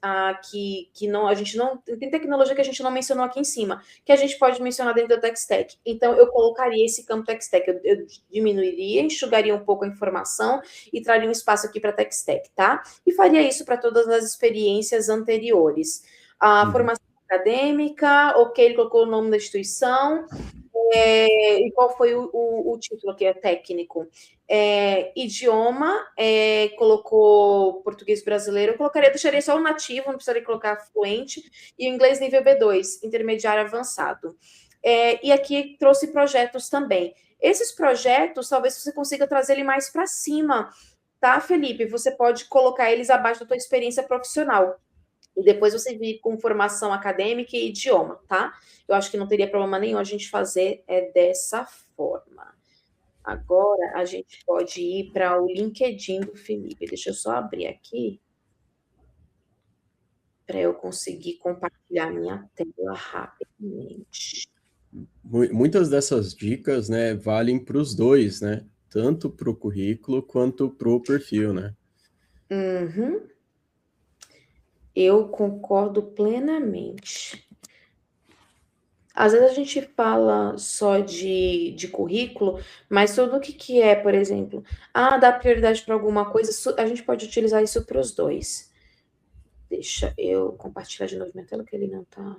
que não, a gente não... Tem tecnologia que a gente não mencionou aqui em cima, que a gente pode mencionar dentro da Tech Stack. Então, eu colocaria esse campo Tech Stack. Eu diminuiria, enxugaria um pouco a informação e traria um espaço aqui para Tech Stack, tá? E faria isso para todas as experiências anteriores. A formação acadêmica, ok, ele colocou o nome da instituição, e qual foi o título aqui, é técnico? Idioma, colocou português brasileiro, deixaria só o nativo, não precisaria colocar fluente, e o inglês nível B2, intermediário avançado. E aqui trouxe projetos também. Esses projetos, talvez você consiga trazer ele mais para cima, tá, Felipe? Você pode colocar eles abaixo da tua experiência profissional. E depois você vir com formação acadêmica e idioma, tá? Eu acho que não teria problema nenhum a gente fazer dessa forma. Agora, a gente pode ir para o LinkedIn do Felipe. Deixa eu só abrir aqui para eu conseguir compartilhar minha tela rapidamente. Muitas dessas dicas, né, valem para os dois, né? Tanto para o currículo quanto para o perfil, né? Uhum. Eu concordo plenamente. Às vezes a gente fala só de currículo, mas tudo o que é, por exemplo, dá prioridade para alguma coisa, a gente pode utilizar isso para os dois. Deixa eu compartilhar de novo minha tela, que ele não está...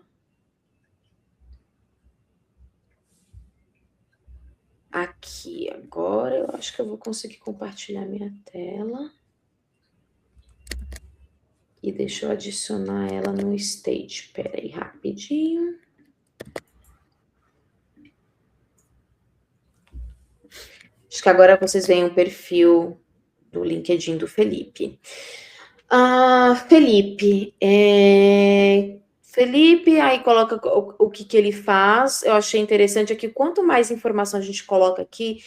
Aqui, agora eu acho que eu vou conseguir compartilhar minha tela. E deixa eu adicionar ela no Stage. Espera aí, rapidinho. Acho que agora vocês veem o perfil do LinkedIn do Felipe. Felipe, aí coloca o que ele faz. Eu achei interessante aqui, quanto mais informação a gente coloca aqui,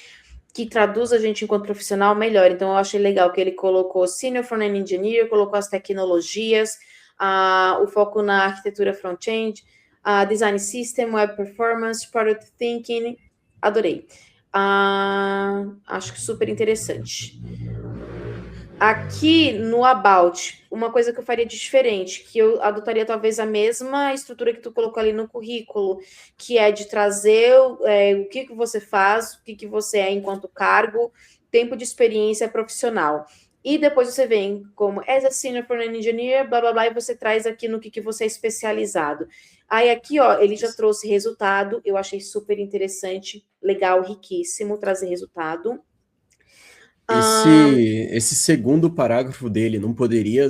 que traduz a gente enquanto profissional, melhor. Então, eu achei legal que ele colocou Senior Front-End Engineer, colocou as tecnologias, o foco na arquitetura front-end, Design System, Web Performance, Product Thinking. Adorei. Acho que super interessante. Aqui no About, uma coisa que eu faria de diferente, que eu adotaria talvez a mesma estrutura que tu colocou ali no currículo, que é de trazer o que você faz, o que você é enquanto cargo, tempo de experiência profissional. E depois você vem como as a Senior Front-End Engineer, blá, blá, blá, e você traz aqui no que você é especializado. Aí aqui, ó, ele já trouxe resultado, eu achei super interessante, legal, riquíssimo trazer resultado. Esse segundo parágrafo dele não poderia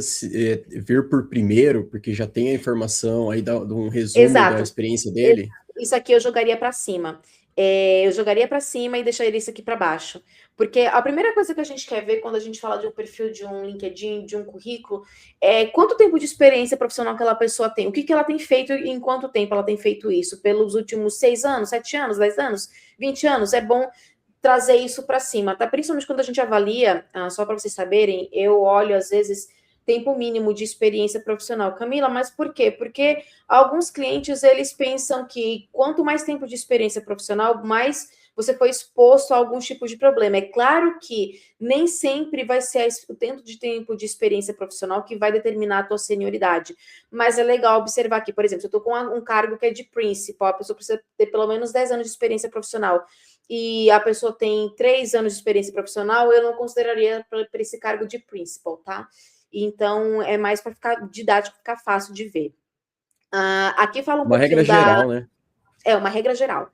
vir por primeiro, porque já tem a informação aí de um resumo da experiência dele? Isso aqui eu jogaria para cima. eu jogaria para cima e deixaria isso aqui para baixo. Porque a primeira coisa que a gente quer ver quando a gente fala de um perfil de um LinkedIn, de um currículo, é quanto tempo de experiência profissional que aquela pessoa tem. O que ela tem feito e em quanto tempo ela tem feito isso? Pelos últimos 6 anos, 7 anos, 10 anos, 20 anos? É bom trazer isso para cima, tá? Principalmente quando a gente avalia, só para vocês saberem, eu olho às vezes tempo mínimo de experiência profissional. Camila, mas por quê? Porque alguns clientes, eles pensam que quanto mais tempo de experiência profissional, mais você foi exposto a alguns tipos de problema. É claro que nem sempre vai ser o tempo de experiência profissional que vai determinar a tua senioridade, mas é legal observar aqui, por exemplo, se eu estou com um cargo que é de principal, a pessoa precisa ter pelo menos 10 anos de experiência profissional, e a pessoa tem 3 anos de experiência profissional, eu não consideraria para esse cargo de principal, tá? Então, é mais para ficar didático, ficar fácil de ver. Aqui fala um Uma pouquinho regra geral, né? É, uma regra geral.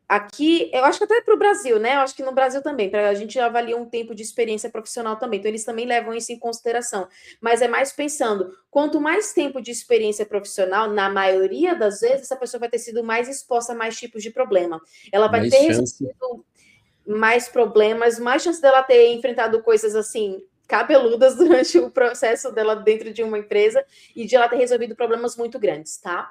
Aqui, eu acho que até para o Brasil, né? Eu acho que no Brasil também, para a gente avalia um tempo de experiência profissional também. Então, eles também levam isso em consideração. Mas é mais pensando, quanto mais tempo de experiência profissional, na maioria das vezes, essa pessoa vai ter sido mais exposta a mais tipos de problema. Ela vai Mais ter chance. recebido mais problemas, mais chance dela ter enfrentado coisas assim cabeludas durante o processo dela dentro de uma empresa e de ela ter resolvido problemas muito grandes, tá?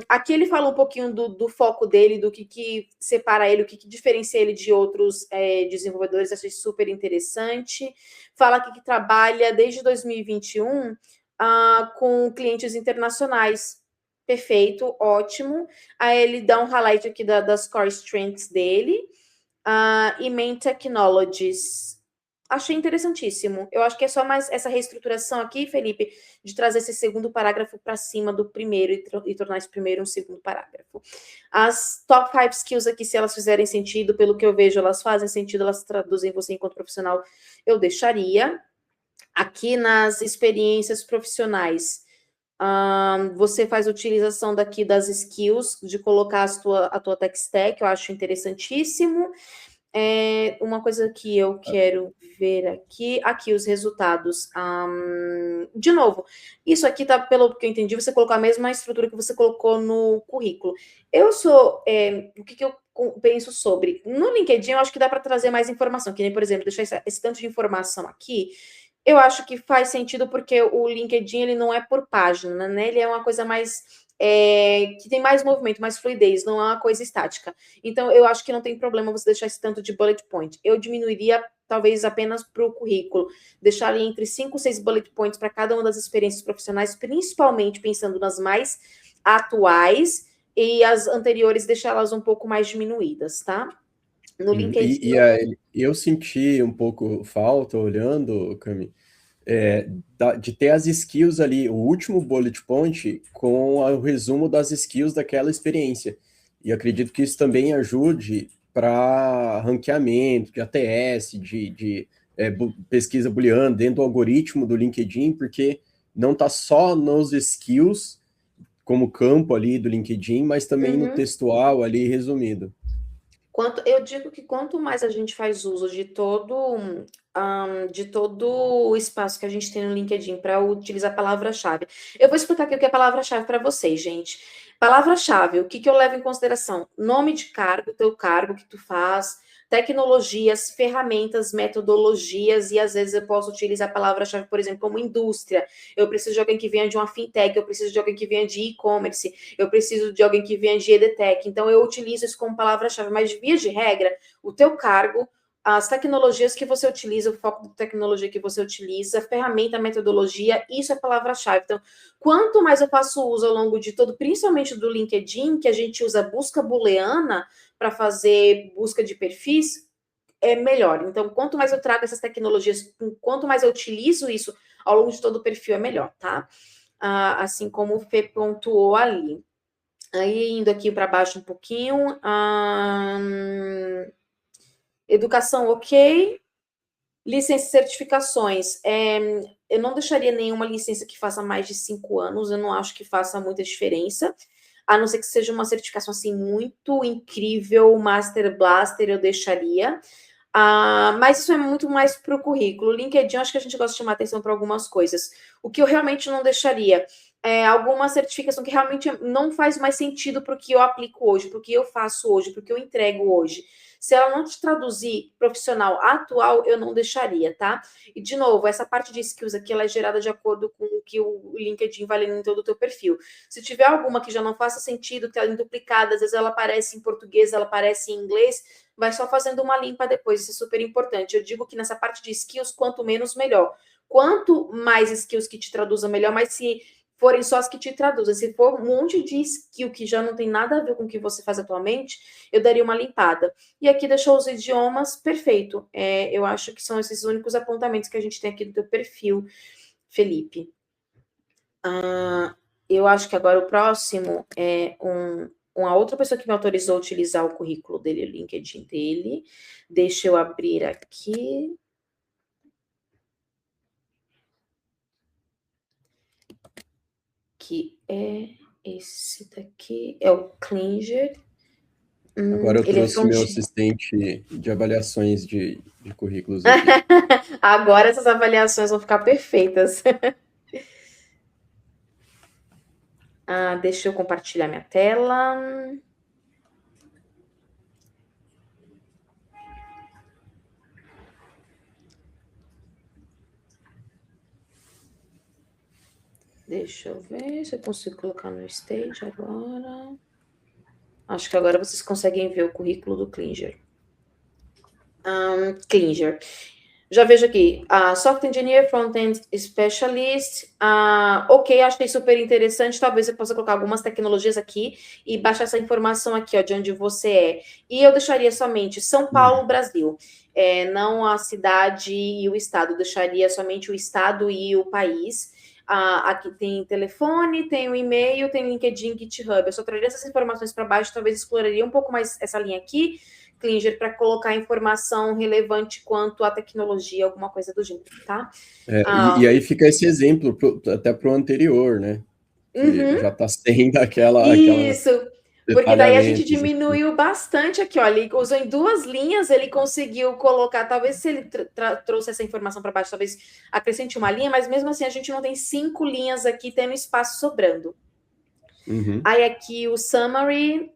Aqui ele fala um pouquinho do foco dele, do que separa ele, o que diferencia ele de outros desenvolvedores, achei super interessante. Fala aqui que trabalha desde 2021 com clientes internacionais. Perfeito, ótimo. Aí ele dá um highlight aqui das core strengths dele. E Main Technologies. Achei interessantíssimo. Eu acho que é só mais essa reestruturação aqui, Felipe, de trazer esse segundo parágrafo para cima do primeiro e tornar esse primeiro um segundo parágrafo. As top 5 skills aqui, se elas fizerem sentido, pelo que eu vejo, elas fazem sentido, elas traduzem você enquanto profissional, eu deixaria. Aqui nas experiências profissionais, você faz utilização daqui das skills, de colocar a tua tech stack, eu acho interessantíssimo. Uma coisa que eu quero ver aqui os resultados. De novo, isso aqui tá, pelo que eu entendi, você colocou a mesma estrutura que você colocou no currículo. O que eu penso sobre? No LinkedIn, eu acho que dá para trazer mais informação, que nem, por exemplo, deixar esse tanto de informação aqui. Eu acho que faz sentido porque o LinkedIn ele não é por página, né? Ele é uma coisa mais que tem mais movimento, mais fluidez, não é uma coisa estática. Então, eu acho que não tem problema você deixar esse tanto de bullet point. Eu diminuiria, talvez, apenas para o currículo. Deixar ali entre 5 e 6 bullet points para cada uma das experiências profissionais, principalmente pensando nas mais atuais, e as anteriores deixá-las um pouco mais diminuídas, tá? No LinkedIn. Eu senti um pouco falta, olhando, Cami, de ter as skills ali, o último bullet point com o resumo das skills daquela experiência. E acredito que isso também ajude para ranqueamento, de ATS, de pesquisa booleana dentro do algoritmo do LinkedIn, porque não está só nos skills como campo ali do LinkedIn, mas também no textual ali resumido. Eu digo que quanto mais a gente faz uso de todo o espaço que a gente tem no LinkedIn para utilizar a palavra-chave. Eu vou explicar aqui o que é palavra-chave para vocês, gente. Palavra-chave, o que eu levo em consideração? Nome de cargo, teu cargo que tu faz, tecnologias, ferramentas, metodologias, e às vezes eu posso utilizar a palavra-chave, por exemplo, como indústria. Eu preciso de alguém que venha de uma fintech, eu preciso de alguém que venha de e-commerce, eu preciso de alguém que venha de edtech. Então, eu utilizo isso como palavra-chave, mas de via de regra, o teu cargo, as tecnologias que você utiliza, o foco da tecnologia que você utiliza, a ferramenta, a metodologia, isso é palavra-chave. Então, quanto mais eu faço uso ao longo de todo, principalmente do LinkedIn, que a gente usa busca booleana para fazer busca de perfis, é melhor. Então, quanto mais eu trago essas tecnologias, quanto mais eu utilizo isso ao longo de todo o perfil, é melhor, tá? Assim como o Fê pontuou ali. Aí, indo aqui para baixo um pouquinho. Educação, ok. Licença e certificações. Eu não deixaria nenhuma licença que faça mais de 5 anos. Eu não acho que faça muita diferença. A não ser que seja uma certificação assim muito incrível, Master Blaster, eu deixaria. Mas isso é muito mais para o currículo. LinkedIn, acho que a gente gosta de chamar atenção para algumas coisas. O que eu realmente não deixaria alguma certificação que realmente não faz mais sentido para o que eu aplico hoje, para o que eu faço hoje, para o que eu entrego hoje. Se ela não te traduzir profissional atual, eu não deixaria, tá? E, de novo, essa parte de skills aqui, ela é gerada de acordo com o que o LinkedIn vai lendo em todo o teu perfil. Se tiver alguma que já não faça sentido, que ela é duplicada, às vezes ela aparece em português, ela aparece em inglês, vai só fazendo uma limpa depois, isso é super importante. Eu digo que nessa parte de skills, quanto menos, melhor. Quanto mais skills que te traduzam, melhor, mas se forem só as que te traduzem. Se for um monte de skill que já não tem nada a ver com o que você faz atualmente, eu daria uma limpada. E aqui deixou os idiomas, perfeito. Eu acho que são esses únicos apontamentos que a gente tem aqui do teu perfil, Felipe. Eu acho que agora o próximo é uma outra pessoa que me autorizou a utilizar o currículo dele, o LinkedIn dele. Deixa eu abrir aqui. Que é esse daqui, é o Klinger. Agora eu ele é trouxe meu front... assistente de avaliações de currículos aqui. Agora essas avaliações vão ficar perfeitas. Deixa eu compartilhar minha tela. Deixa eu ver se eu consigo colocar no stage agora. Acho que agora vocês conseguem ver o currículo do Klinger. Klinger. Já vejo aqui, Software Engineer, Front-End Specialist. Ok, achei super interessante. Talvez eu possa colocar algumas tecnologias aqui e baixar essa informação aqui, ó, de onde você é. E eu deixaria somente São Paulo, Brasil. Não a cidade e o estado. Eu deixaria somente o estado e o país. Aqui tem telefone, tem o e-mail, tem o LinkedIn, GitHub. Eu só traria essas informações para baixo, talvez exploraria um pouco mais essa linha aqui, Klinger, para colocar informação relevante quanto à tecnologia, alguma coisa do gênero, tá? E aí fica esse exemplo até para o anterior, né? Que já está sendo aquela Isso, porque daí a gente detalhamentos diminuiu bastante aqui, ó. Ele usou em 2 linhas, ele conseguiu colocar, talvez se ele trouxe essa informação para baixo, talvez acrescente uma linha, mas mesmo assim a gente não tem 5 linhas aqui, tendo espaço sobrando. Aí aqui o summary,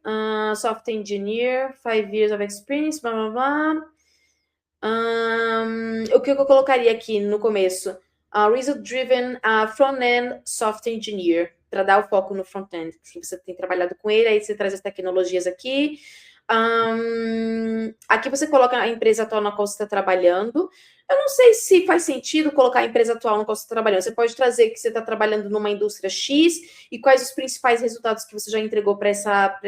software engineer, 5 years of experience, blá blá blá. O que eu colocaria aqui no começo? Result driven front-end software engineer, para dar o foco no front-end, que você tem trabalhado com ele, aí você traz as tecnologias aqui. Aqui você coloca a empresa atual na qual você está trabalhando. Eu não sei se faz sentido colocar a empresa atual na qual você está trabalhando. Você pode trazer que você está trabalhando numa indústria X e quais os principais resultados que você já entregou para essa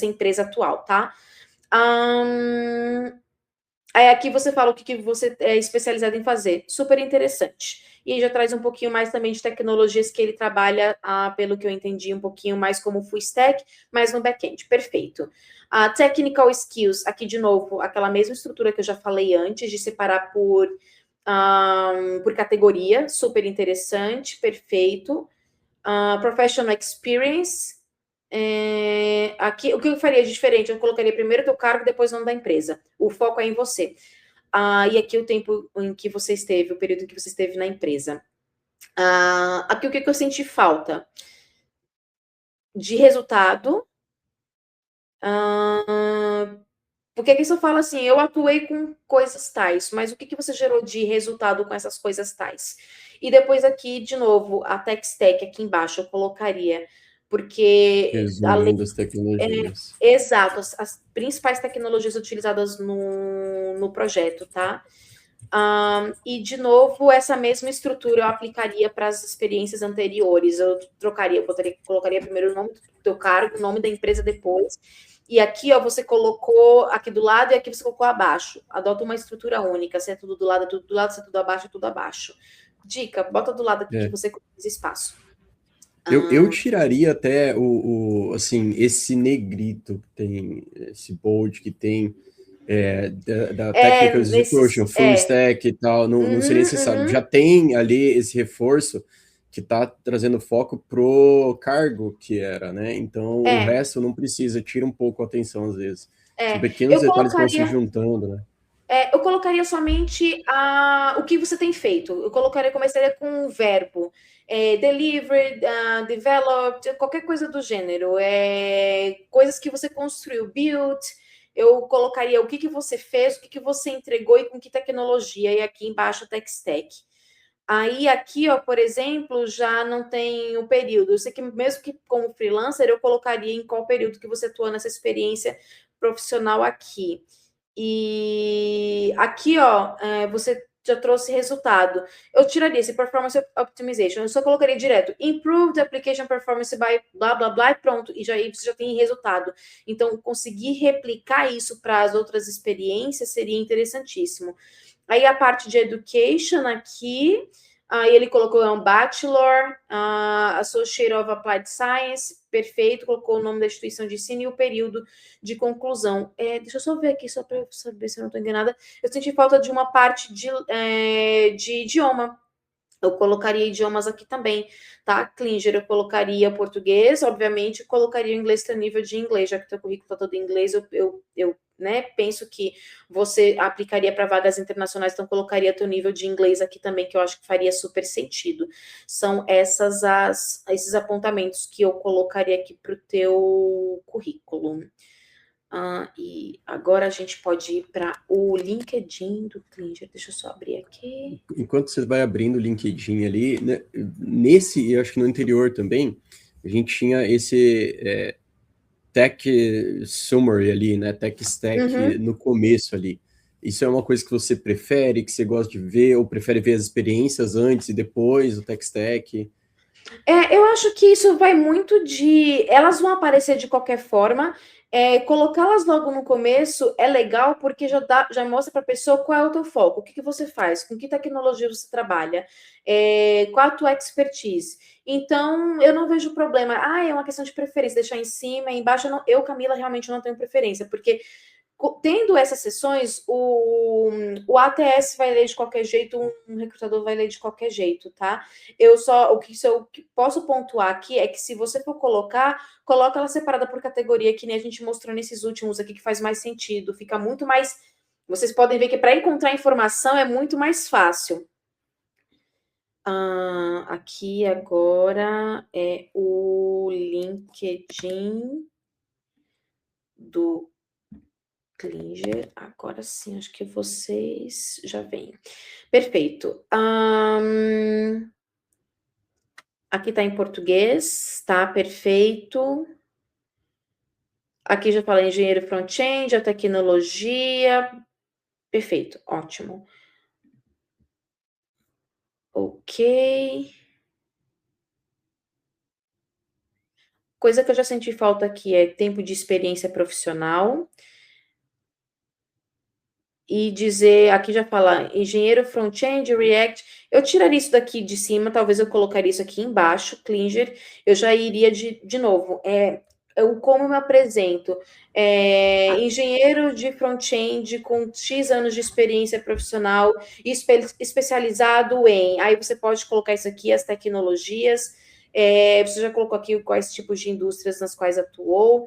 empresa atual, tá? Aí aqui você fala o que você é especializado em fazer. Super interessante. E aí já traz um pouquinho mais também de tecnologias que ele trabalha, pelo que eu entendi, um pouquinho mais como full stack, mas no back-end. Perfeito. Technical skills, aqui de novo, aquela mesma estrutura que eu já falei antes, de separar por categoria. Super interessante, perfeito. Professional experience. Aqui, o que eu faria de diferente? Eu colocaria primeiro o teu cargo, depois o nome da empresa. O foco é em você. E aqui o tempo em que você esteve, o período em que você esteve na empresa. Aqui o que eu senti falta? De resultado. Porque aqui só fala assim, eu atuei com coisas tais, mas o que você gerou de resultado com essas coisas tais? E depois aqui, de novo, a tech stack aqui embaixo eu colocaria, porque... Resumindo as tecnologias. Exato, as principais tecnologias utilizadas no projeto, tá? E, de novo, essa mesma estrutura eu aplicaria para as experiências anteriores. Eu colocaria primeiro o nome do teu cargo, o nome da empresa depois. E aqui, ó, você colocou aqui do lado e aqui você colocou abaixo. Adota uma estrutura única. Se é tudo do lado, é tudo do lado. Se é tudo abaixo, é tudo abaixo. Dica, bota do lado aqui que você economiza espaço. Eu tiraria até assim, esse negrito que tem, esse bold que tem da Technical Execution, Full Stack e tal, não seria necessário. Já tem ali esse reforço que está trazendo foco pro cargo que era, né? Então, o resto não precisa, tira um pouco a atenção às vezes. São pequenos detalhes que vão se juntando, né? Eu colocaria somente o que você tem feito. Começaria com o verbo. Delivered, developed, qualquer coisa do gênero. Coisas que você construiu, built. Eu colocaria o que você fez, o que você entregou e com que tecnologia. E aqui embaixo, tech stack. Aí aqui, ó, por exemplo, já não tem o período. Eu sei que mesmo que como freelancer, eu colocaria em qual período que você atua nessa experiência profissional aqui. E aqui, ó, você já trouxe resultado. Eu tiraria esse Performance Optimization. Eu só colocaria direto Improved Application Performance by blá, blá, blá e pronto. E aí você já tem resultado. Então, conseguir replicar isso para as outras experiências seria interessantíssimo. Aí a parte de Education aqui, aí ele colocou um Bachelor, Associate of Applied Science, perfeito, colocou o nome da instituição de ensino e o período de conclusão. Deixa eu só ver aqui, só para saber se eu não estou enganada. Eu senti falta de uma parte de idioma. Eu colocaria idiomas aqui também, tá? Klinger, eu colocaria português, obviamente, colocaria o inglês no nível de inglês, já que o teu currículo está todo em inglês, eu penso que você aplicaria para vagas internacionais, então colocaria teu nível de inglês aqui também, que eu acho que faria super sentido. São esses apontamentos que eu colocaria aqui para o teu currículo. E agora a gente pode ir para o LinkedIn do Klinger. Deixa eu só abrir aqui. Enquanto você vai abrindo o LinkedIn ali, né, eu acho que no anterior também, a gente tinha esse Tech Summary ali, né? Tech Stack no começo ali. Isso é uma coisa que você prefere, que você gosta de ver, ou prefere ver as experiências antes e depois do Tech Stack? Eu acho que isso vai muito de... Elas vão aparecer de qualquer forma. Colocá-las logo no começo é legal porque já mostra para a pessoa qual é o teu foco, o que você faz, com que tecnologia você trabalha, qual a tua expertise. Então, eu não vejo problema. É uma questão de preferência, deixar em cima, embaixo. Camila, realmente não tenho preferência, porque tendo essas sessões, o ATS vai ler de qualquer jeito, um recrutador vai ler de qualquer jeito, tá? O que eu posso pontuar aqui é que se você for coloca ela separada por categoria, que nem a gente mostrou nesses últimos aqui, que faz mais sentido, fica muito mais... Vocês podem ver que para encontrar informação é muito mais fácil. Aqui agora é o LinkedIn do Klinger, agora sim, acho que vocês já vêm. Perfeito. Aqui está em português, tá? Perfeito. Aqui já fala engenheiro front-end, a tecnologia. Perfeito, ótimo. Ok. Coisa que eu já senti falta aqui é tempo de experiência profissional. E dizer, aqui já fala, engenheiro front-end, React, eu tiraria isso daqui de cima, talvez eu colocaria isso aqui embaixo, Klinger, eu já iria de novo, como eu me apresento, engenheiro de front-end com X anos de experiência profissional, especializado em, aí você pode colocar isso aqui, as tecnologias, você já colocou aqui quais tipos de indústrias nas quais atuou,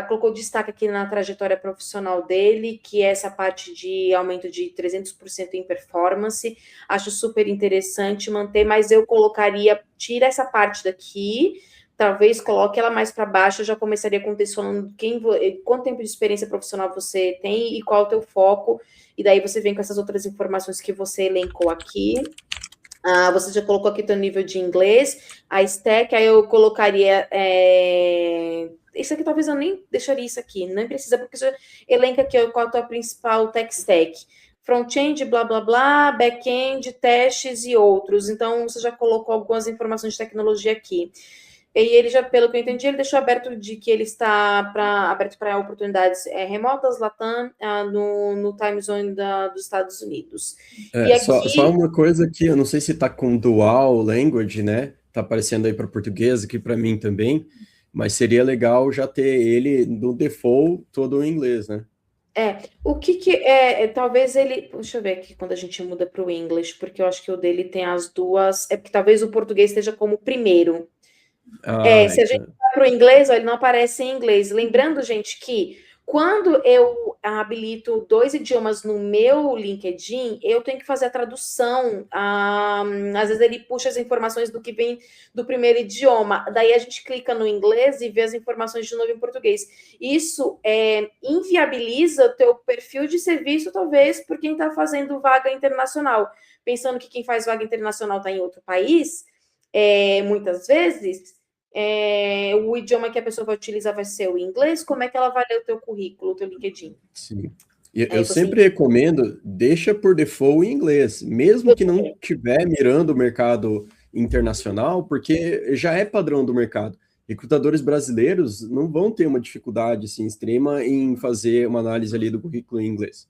colocou destaque aqui na trajetória profissional dele, que é essa parte de aumento de 300% em performance, acho super interessante manter, mas eu tira essa parte daqui, talvez coloque ela mais para baixo, eu já começaria contextualizando quanto tempo de experiência profissional você tem e qual é o teu foco, e daí você vem com essas outras informações que você elencou aqui. Você já colocou aqui teu nível de inglês, a stack, aí eu colocaria... Isso aqui talvez eu nem deixaria isso aqui, nem precisa, porque você elenca aqui qual é a tua principal tech stack. Front-end, blá, blá, blá, back-end, testes e outros. Então, você já colocou algumas informações de tecnologia aqui. E ele já, pelo que eu entendi, ele deixou aberto de que ele está aberto para oportunidades remotas, Latam, no time zone dos Estados Unidos. E aqui... Só uma coisa que eu não sei se está com dual language, né? Tá aparecendo aí para português, aqui para mim também, mas seria legal já ter ele no default todo em inglês, né? O que talvez ele... Deixa eu ver aqui quando a gente muda para o English, porque eu acho que o dele tem as duas... porque talvez o português esteja como primeiro. Se a gente vai para o inglês, ele não aparece em inglês. Lembrando, gente, que Quando eu habilito 2 idiomas no meu LinkedIn, eu tenho que fazer a tradução. Às vezes ele puxa as informações do que vem do primeiro idioma. Daí a gente clica no inglês e vê as informações de novo em português. Isso inviabiliza o teu perfil de serviço, talvez, por quem está fazendo vaga internacional. Pensando que quem faz vaga internacional está em outro país, muitas vezes, o idioma que a pessoa vai utilizar vai ser o inglês. Como é que ela vai ler o teu currículo, o teu LinkedIn? Sim. Eu sempre recomendo, deixa por default em inglês, mesmo que não estiver mirando o mercado internacional, porque já é padrão do mercado. Recrutadores brasileiros não vão ter uma dificuldade assim, extrema em fazer uma análise ali do currículo em inglês.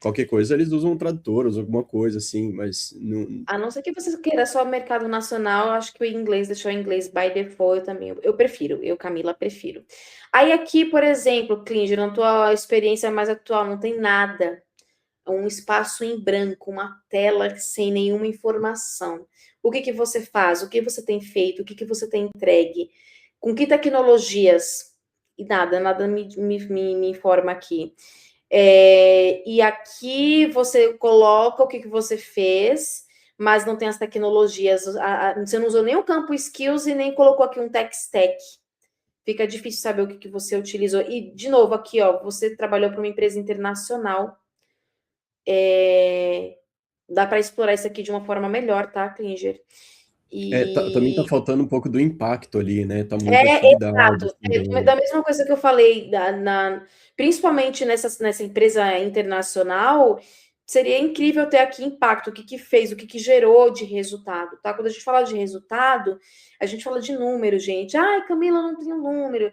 Qualquer coisa, eles usam um tradutor, usam alguma coisa assim, mas não... A não ser que você queira só o mercado nacional, acho que o inglês, deixou o inglês by default, eu também, eu prefiro, Camila, prefiro. Aí aqui, por exemplo, Klinger, na tua experiência mais atual, não tem nada, um espaço em branco, uma tela sem nenhuma informação. O que você faz? O que você tem feito? O que você tem entregue? Com que tecnologias? E nada me informa aqui. E aqui você coloca o que você fez, mas não tem as tecnologias. Você não usou nem o campo skills e nem colocou aqui um tech stack. Fica difícil saber o que você utilizou. E, de novo, aqui, ó, você trabalhou para uma empresa internacional. Dá para explorar isso aqui de uma forma melhor, tá, Klinger? Também tá faltando um pouco do impacto ali, né? Tá muita atividade. Exato. Da mesma coisa que eu falei, principalmente nessa empresa internacional, seria incrível ter aqui impacto, o que fez, o que gerou de resultado, tá? Quando a gente fala de resultado, a gente fala de número, gente. Ai, Camila, não tem um número.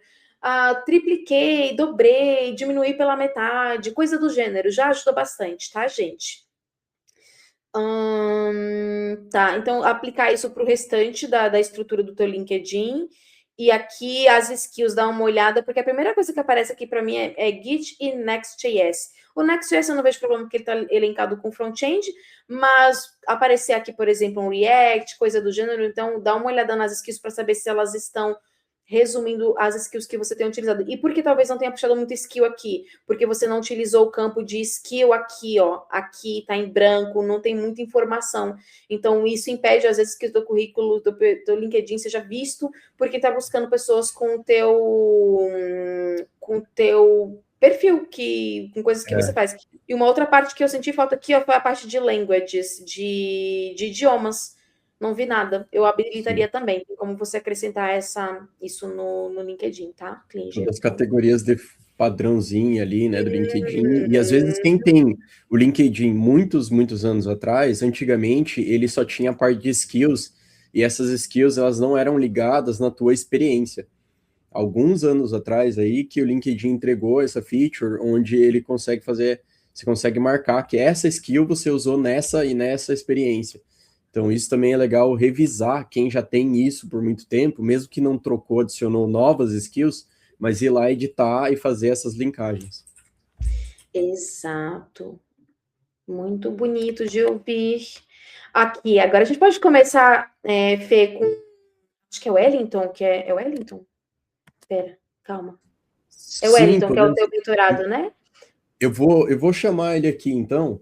Tripliquei, dobrei, diminuí pela metade, coisa do gênero. Já ajuda bastante, tá, gente? Tá, então aplicar isso para o restante da estrutura do teu LinkedIn. E aqui as skills, dá uma olhada, porque a primeira coisa que aparece aqui para mim é Git e Next.js. O Next.js eu não vejo problema porque ele está elencado com front-end, mas aparecer aqui, por exemplo, um React, coisa do gênero, então dá uma olhada nas skills para saber se elas estão resumindo as skills que você tem utilizado. E por que talvez não tenha puxado muito skill aqui? Porque você não utilizou o campo de skill aqui, ó. Aqui tá em branco, não tem muita informação. Então, isso impede, às vezes, que o teu currículo, do teu LinkedIn seja visto, porque tá buscando pessoas com o teu perfil, com coisas que você faz. E uma outra parte que eu senti falta aqui, ó, foi a parte de languages, de idiomas. Não vi nada. Eu habilitaria também. Tem como você acrescentar isso no LinkedIn, tá, Klinger? Das categorias de padrãozinho ali, né, do LinkedIn. E às vezes quem tem o LinkedIn muitos anos atrás, antigamente ele só tinha a parte de skills, e essas skills elas não eram ligadas na tua experiência. Alguns anos atrás aí que o LinkedIn entregou essa feature onde ele consegue fazer, você consegue marcar que essa skill você usou nessa e nessa experiência. Então, isso também é legal revisar quem já tem isso por muito tempo, mesmo que não trocou, adicionou novas skills, mas ir lá editar e fazer essas linkagens. Exato. Muito bonito de ouvir. Aqui, agora a gente pode começar, Fê, com... Acho que é Wellington, É Wellington? Espera, calma. É o Wellington, que é o teu doutorado, né? Eu vou chamar ele aqui, então.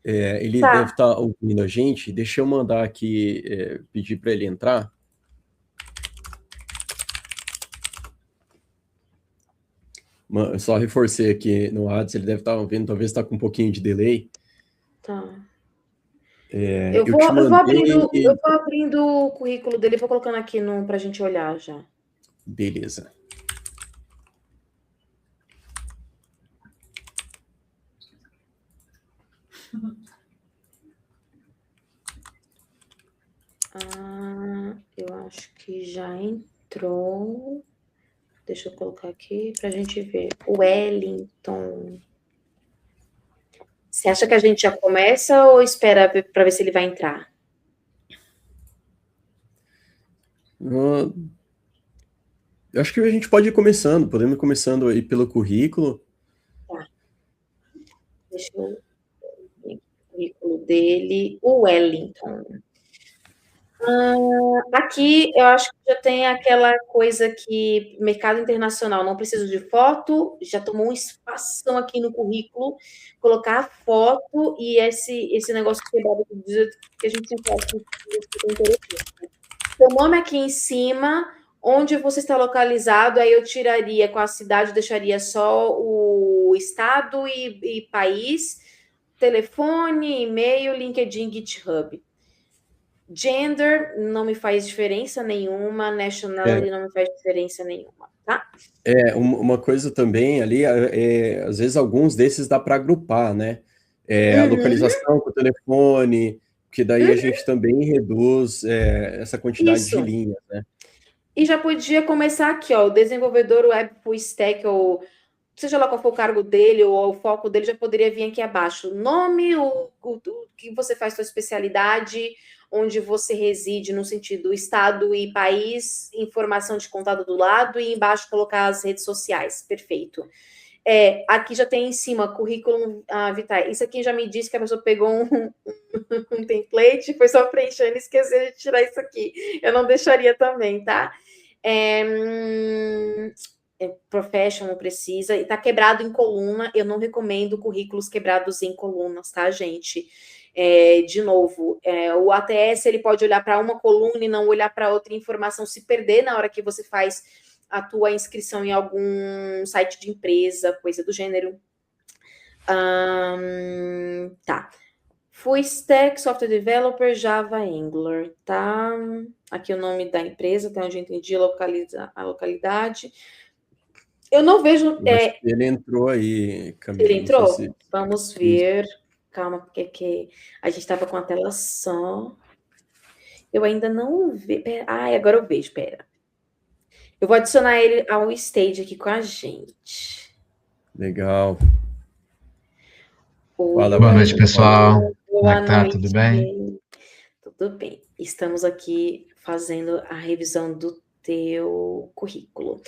Ele deve estar ouvindo a gente. Deixa eu mandar aqui, pedir para ele entrar. Eu só reforcei aqui no WhatsApp, ele deve estar ouvindo, talvez está com um pouquinho de delay. Tá. Eu vou abrindo o currículo dele, vou colocando aqui para a gente olhar já. Beleza. Eu acho que já entrou. Deixa eu colocar aqui para a gente ver. Wellington. Você acha que a gente já começa ou espera para ver se ele vai entrar? Eu acho que a gente pode ir começando. Podemos ir começando aí pelo currículo. Tá. Deixa eu ver o currículo dele. O Wellington. Aqui eu acho que já tem aquela coisa que mercado internacional, não preciso de foto, já tomou um espação aqui no currículo, colocar a foto e esse negócio quebrado que a gente sempre fala que é interessante. Seu nome aqui em cima, onde você está localizado, aí eu tiraria com a cidade, deixaria só o estado e país, telefone, e-mail, LinkedIn, GitHub. Gender não me faz diferença nenhuma, nationality não me faz diferença nenhuma, tá? Uma coisa também ali, às vezes alguns desses dá para agrupar, né? A localização com o telefone, que daí a gente também reduz essa quantidade de Isso. linhas, né? E já podia começar aqui, ó, o desenvolvedor web full stack, ou seja lá qual for o cargo dele, ou o foco dele, já poderia vir aqui abaixo. Nome, o que você faz, sua especialidade, onde você reside, no sentido estado e país, informação de contato do lado, e embaixo colocar as redes sociais. Perfeito. Aqui já tem em cima, currículo vitae. Isso aqui já me disse que a pessoa pegou um template, foi só preenchendo e esqueceu de tirar isso aqui. Eu não deixaria também, tá? Professional precisa, e tá quebrado em coluna, eu não recomendo currículos quebrados em colunas, tá, gente? De novo, o ATS ele pode olhar para uma coluna e não olhar para outra informação, se perder na hora que você faz a tua inscrição em algum site de empresa, coisa do gênero. Tá. Full Stack, Software Developer, Java, Angular, tá? Aqui o nome da empresa, até onde eu entendi a localidade. Eu não vejo... Eu acho que ele entrou aí, Camila. Ele entrou? Não sei se... Vamos ver. Calma, porque a gente estava com a tela só. Eu ainda não vi. Agora eu vejo, pera. Eu vou adicionar ele ao stage aqui com a gente. Legal. Boa noite, pessoal. Como é que tá? Tudo bem? Tudo bem. Estamos aqui fazendo a revisão do teu currículo.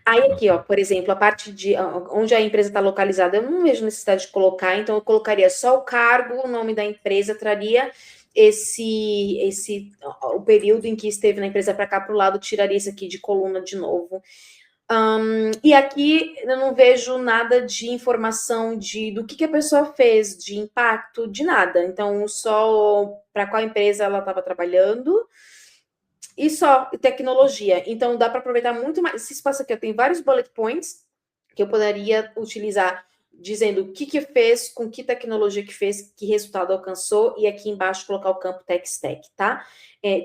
Aí aqui, ó, por exemplo, a parte de onde a empresa está localizada, eu não vejo necessidade de colocar, então eu colocaria só o cargo, o nome da empresa, traria o período em que esteve na empresa para cá para o lado, tiraria isso aqui de coluna de novo. E aqui eu não vejo nada de informação do que a pessoa fez, de impacto, de nada. Então, só para qual empresa ela estava trabalhando e só tecnologia. Então, dá para aproveitar muito mais. Esse espaço aqui, eu tenho vários bullet points que eu poderia utilizar dizendo o que fez, com que tecnologia que fez, que resultado alcançou, e aqui embaixo colocar o campo Tech Stack, tá?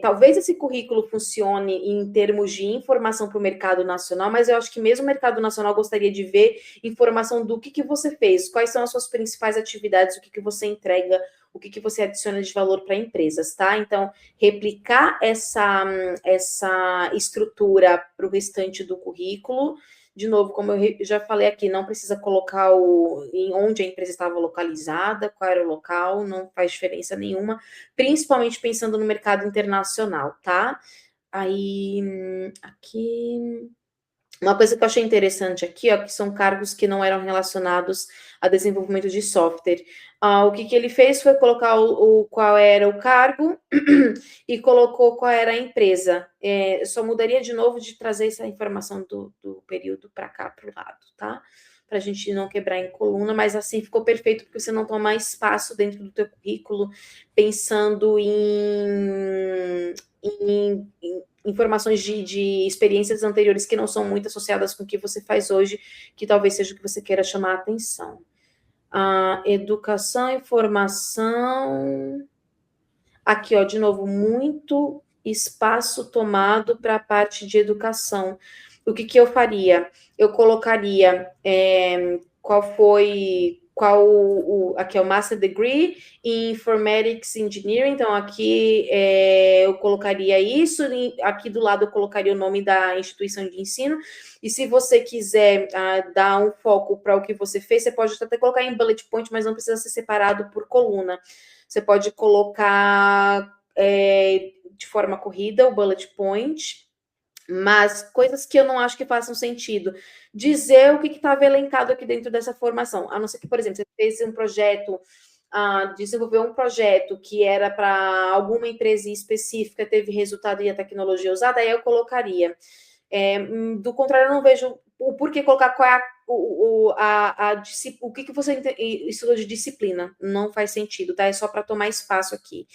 Talvez esse currículo funcione em termos de informação para o mercado nacional, mas eu acho que mesmo o mercado nacional gostaria de ver informação do que você fez, quais são as suas principais atividades, o que você entrega, o que você adiciona de valor para empresas, tá? Então, replicar essa estrutura para o restante do currículo. De novo, como eu já falei aqui, não precisa colocar em onde a empresa estava localizada, qual era o local, não faz diferença nenhuma, principalmente pensando no mercado internacional, tá? Aí, aqui... Uma coisa que eu achei interessante aqui, ó, que são cargos que não eram relacionados a desenvolvimento de software. O que ele fez foi colocar qual era o cargo e colocou qual era a empresa. Eu só mudaria de novo de trazer essa informação do período para cá, para o lado, tá? Para a gente não quebrar em coluna, mas assim ficou perfeito, porque você não toma espaço dentro do teu currículo, pensando em informações de experiências anteriores que não são muito associadas com o que você faz hoje, que talvez seja o que você queira chamar a atenção. Educação, informação... Aqui, ó, de novo, muito espaço tomado para a parte de educação. O que eu faria? Eu colocaria aqui é o Master Degree em Informatics Engineering, então aqui eu colocaria isso, aqui do lado eu colocaria o nome da instituição de ensino, e se você quiser dar um foco para o que você fez, você pode até colocar em bullet point, mas não precisa ser separado por coluna. Você pode colocar de forma corrida o bullet point, mas coisas que eu não acho que façam sentido. Dizer o que estava elencado aqui dentro dessa formação. A não ser que, por exemplo, você fez um projeto desenvolveu um projeto que era para alguma empresa específica, teve resultado e a tecnologia usada, aí eu colocaria. Do contrário, eu não vejo o porquê colocar qual é o que você estudou de disciplina. Não faz sentido, tá? É só para tomar espaço aqui.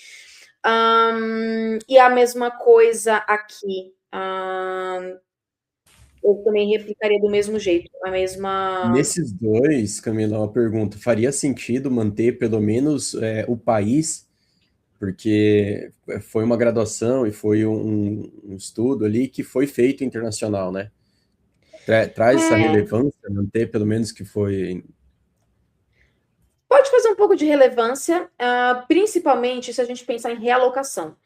E a mesma coisa aqui. Eu também replicaria do mesmo jeito, a mesma. Nesses dois, Camila, uma pergunta: faria sentido manter pelo menos o país, porque foi uma graduação e foi um estudo ali que foi feito internacional, né? Traz essa relevância, manter pelo menos que foi. Pode fazer um pouco de relevância, principalmente se a gente pensar em realocação.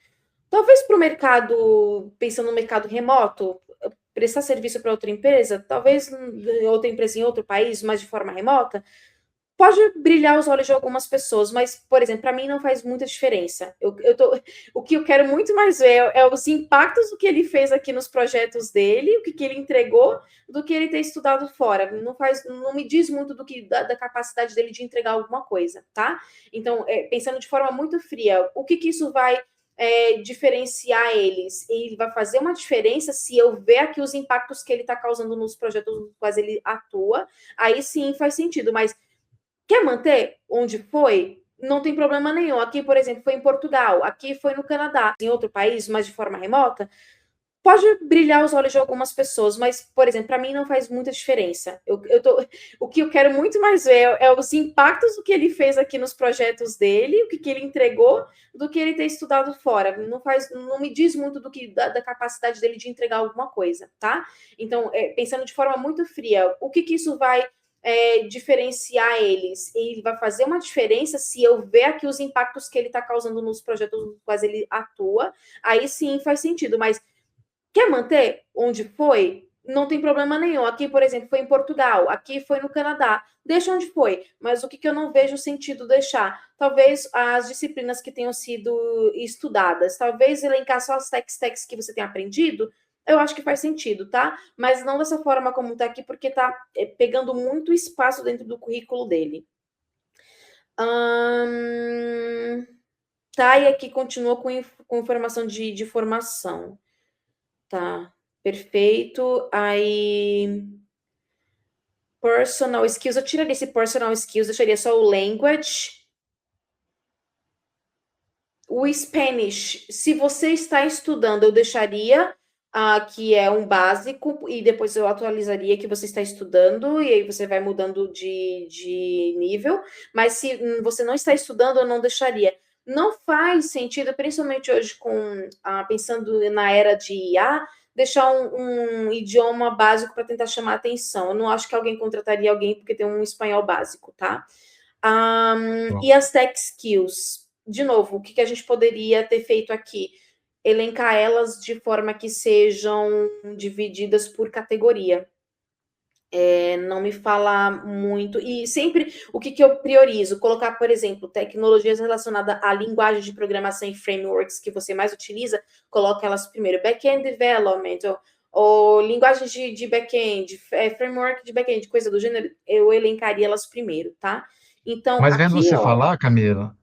Talvez para o mercado, pensando no mercado remoto, prestar serviço para outra empresa, talvez outra empresa em outro país, mas de forma remota, pode brilhar os olhos de algumas pessoas, mas, por exemplo, para mim não faz muita diferença. O que eu quero muito mais ver é os impactos do que ele fez aqui nos projetos dele, o que ele entregou, do que ele ter estudado fora. Não me diz muito da capacidade dele de entregar alguma coisa, tá? Então, pensando de forma muito fria, o que isso vai diferenciar eles? Ele vai fazer uma diferença se eu ver aqui os impactos que ele está causando nos projetos nos quais ele atua, aí sim faz sentido, mas quer manter onde foi? Não tem problema nenhum. Aqui, por exemplo, foi em Portugal, aqui foi no Canadá, em outro país, mas de forma remota, pode brilhar os olhos de algumas pessoas, mas, por exemplo, para mim não faz muita diferença. O que eu quero muito mais ver é os impactos do que ele fez aqui nos projetos dele, o que ele entregou, do que ele ter estudado fora. Não me diz muito da capacidade dele de entregar alguma coisa, tá? Então, pensando de forma muito fria, o que isso vai diferenciar eles? Ele vai fazer uma diferença se eu ver aqui os impactos que ele está causando nos projetos nos quais ele atua, aí sim faz sentido, mas quer manter onde foi? Não tem problema nenhum. Aqui, por exemplo, foi em Portugal, aqui foi no Canadá. Deixa onde foi. Mas o que eu não vejo sentido deixar? Talvez as disciplinas que tenham sido estudadas, talvez elencar só as techs que você tem aprendido, eu acho que faz sentido, tá? Mas não dessa forma como está aqui, porque está pegando muito espaço dentro do currículo dele. Tá, e aqui continua com informação de formação. Tá, perfeito. Aí, personal skills, eu tiraria esse personal skills, deixaria só o language. O Spanish, se você está estudando, eu deixaria que é um básico, e depois eu atualizaria que você está estudando, e aí você vai mudando de nível, mas se você não está estudando, eu não deixaria. Não faz sentido, principalmente hoje, pensando na era de IA, deixar um idioma básico para tentar chamar atenção. Eu não acho que alguém contrataria alguém porque tem um espanhol básico, tá? E as tech skills, de novo, o que a gente poderia ter feito aqui? Elencar elas de forma que sejam divididas por categoria. Não me fala muito. E sempre, o que eu priorizo? Colocar, por exemplo, tecnologias relacionadas à linguagem de programação e frameworks que você mais utiliza, coloca elas primeiro. Back-end development, ou linguagens de back-end, framework de back-end, coisa do gênero, eu elencaria elas primeiro, tá? Então, Mas vendo aqui, você ó, falar, Camila,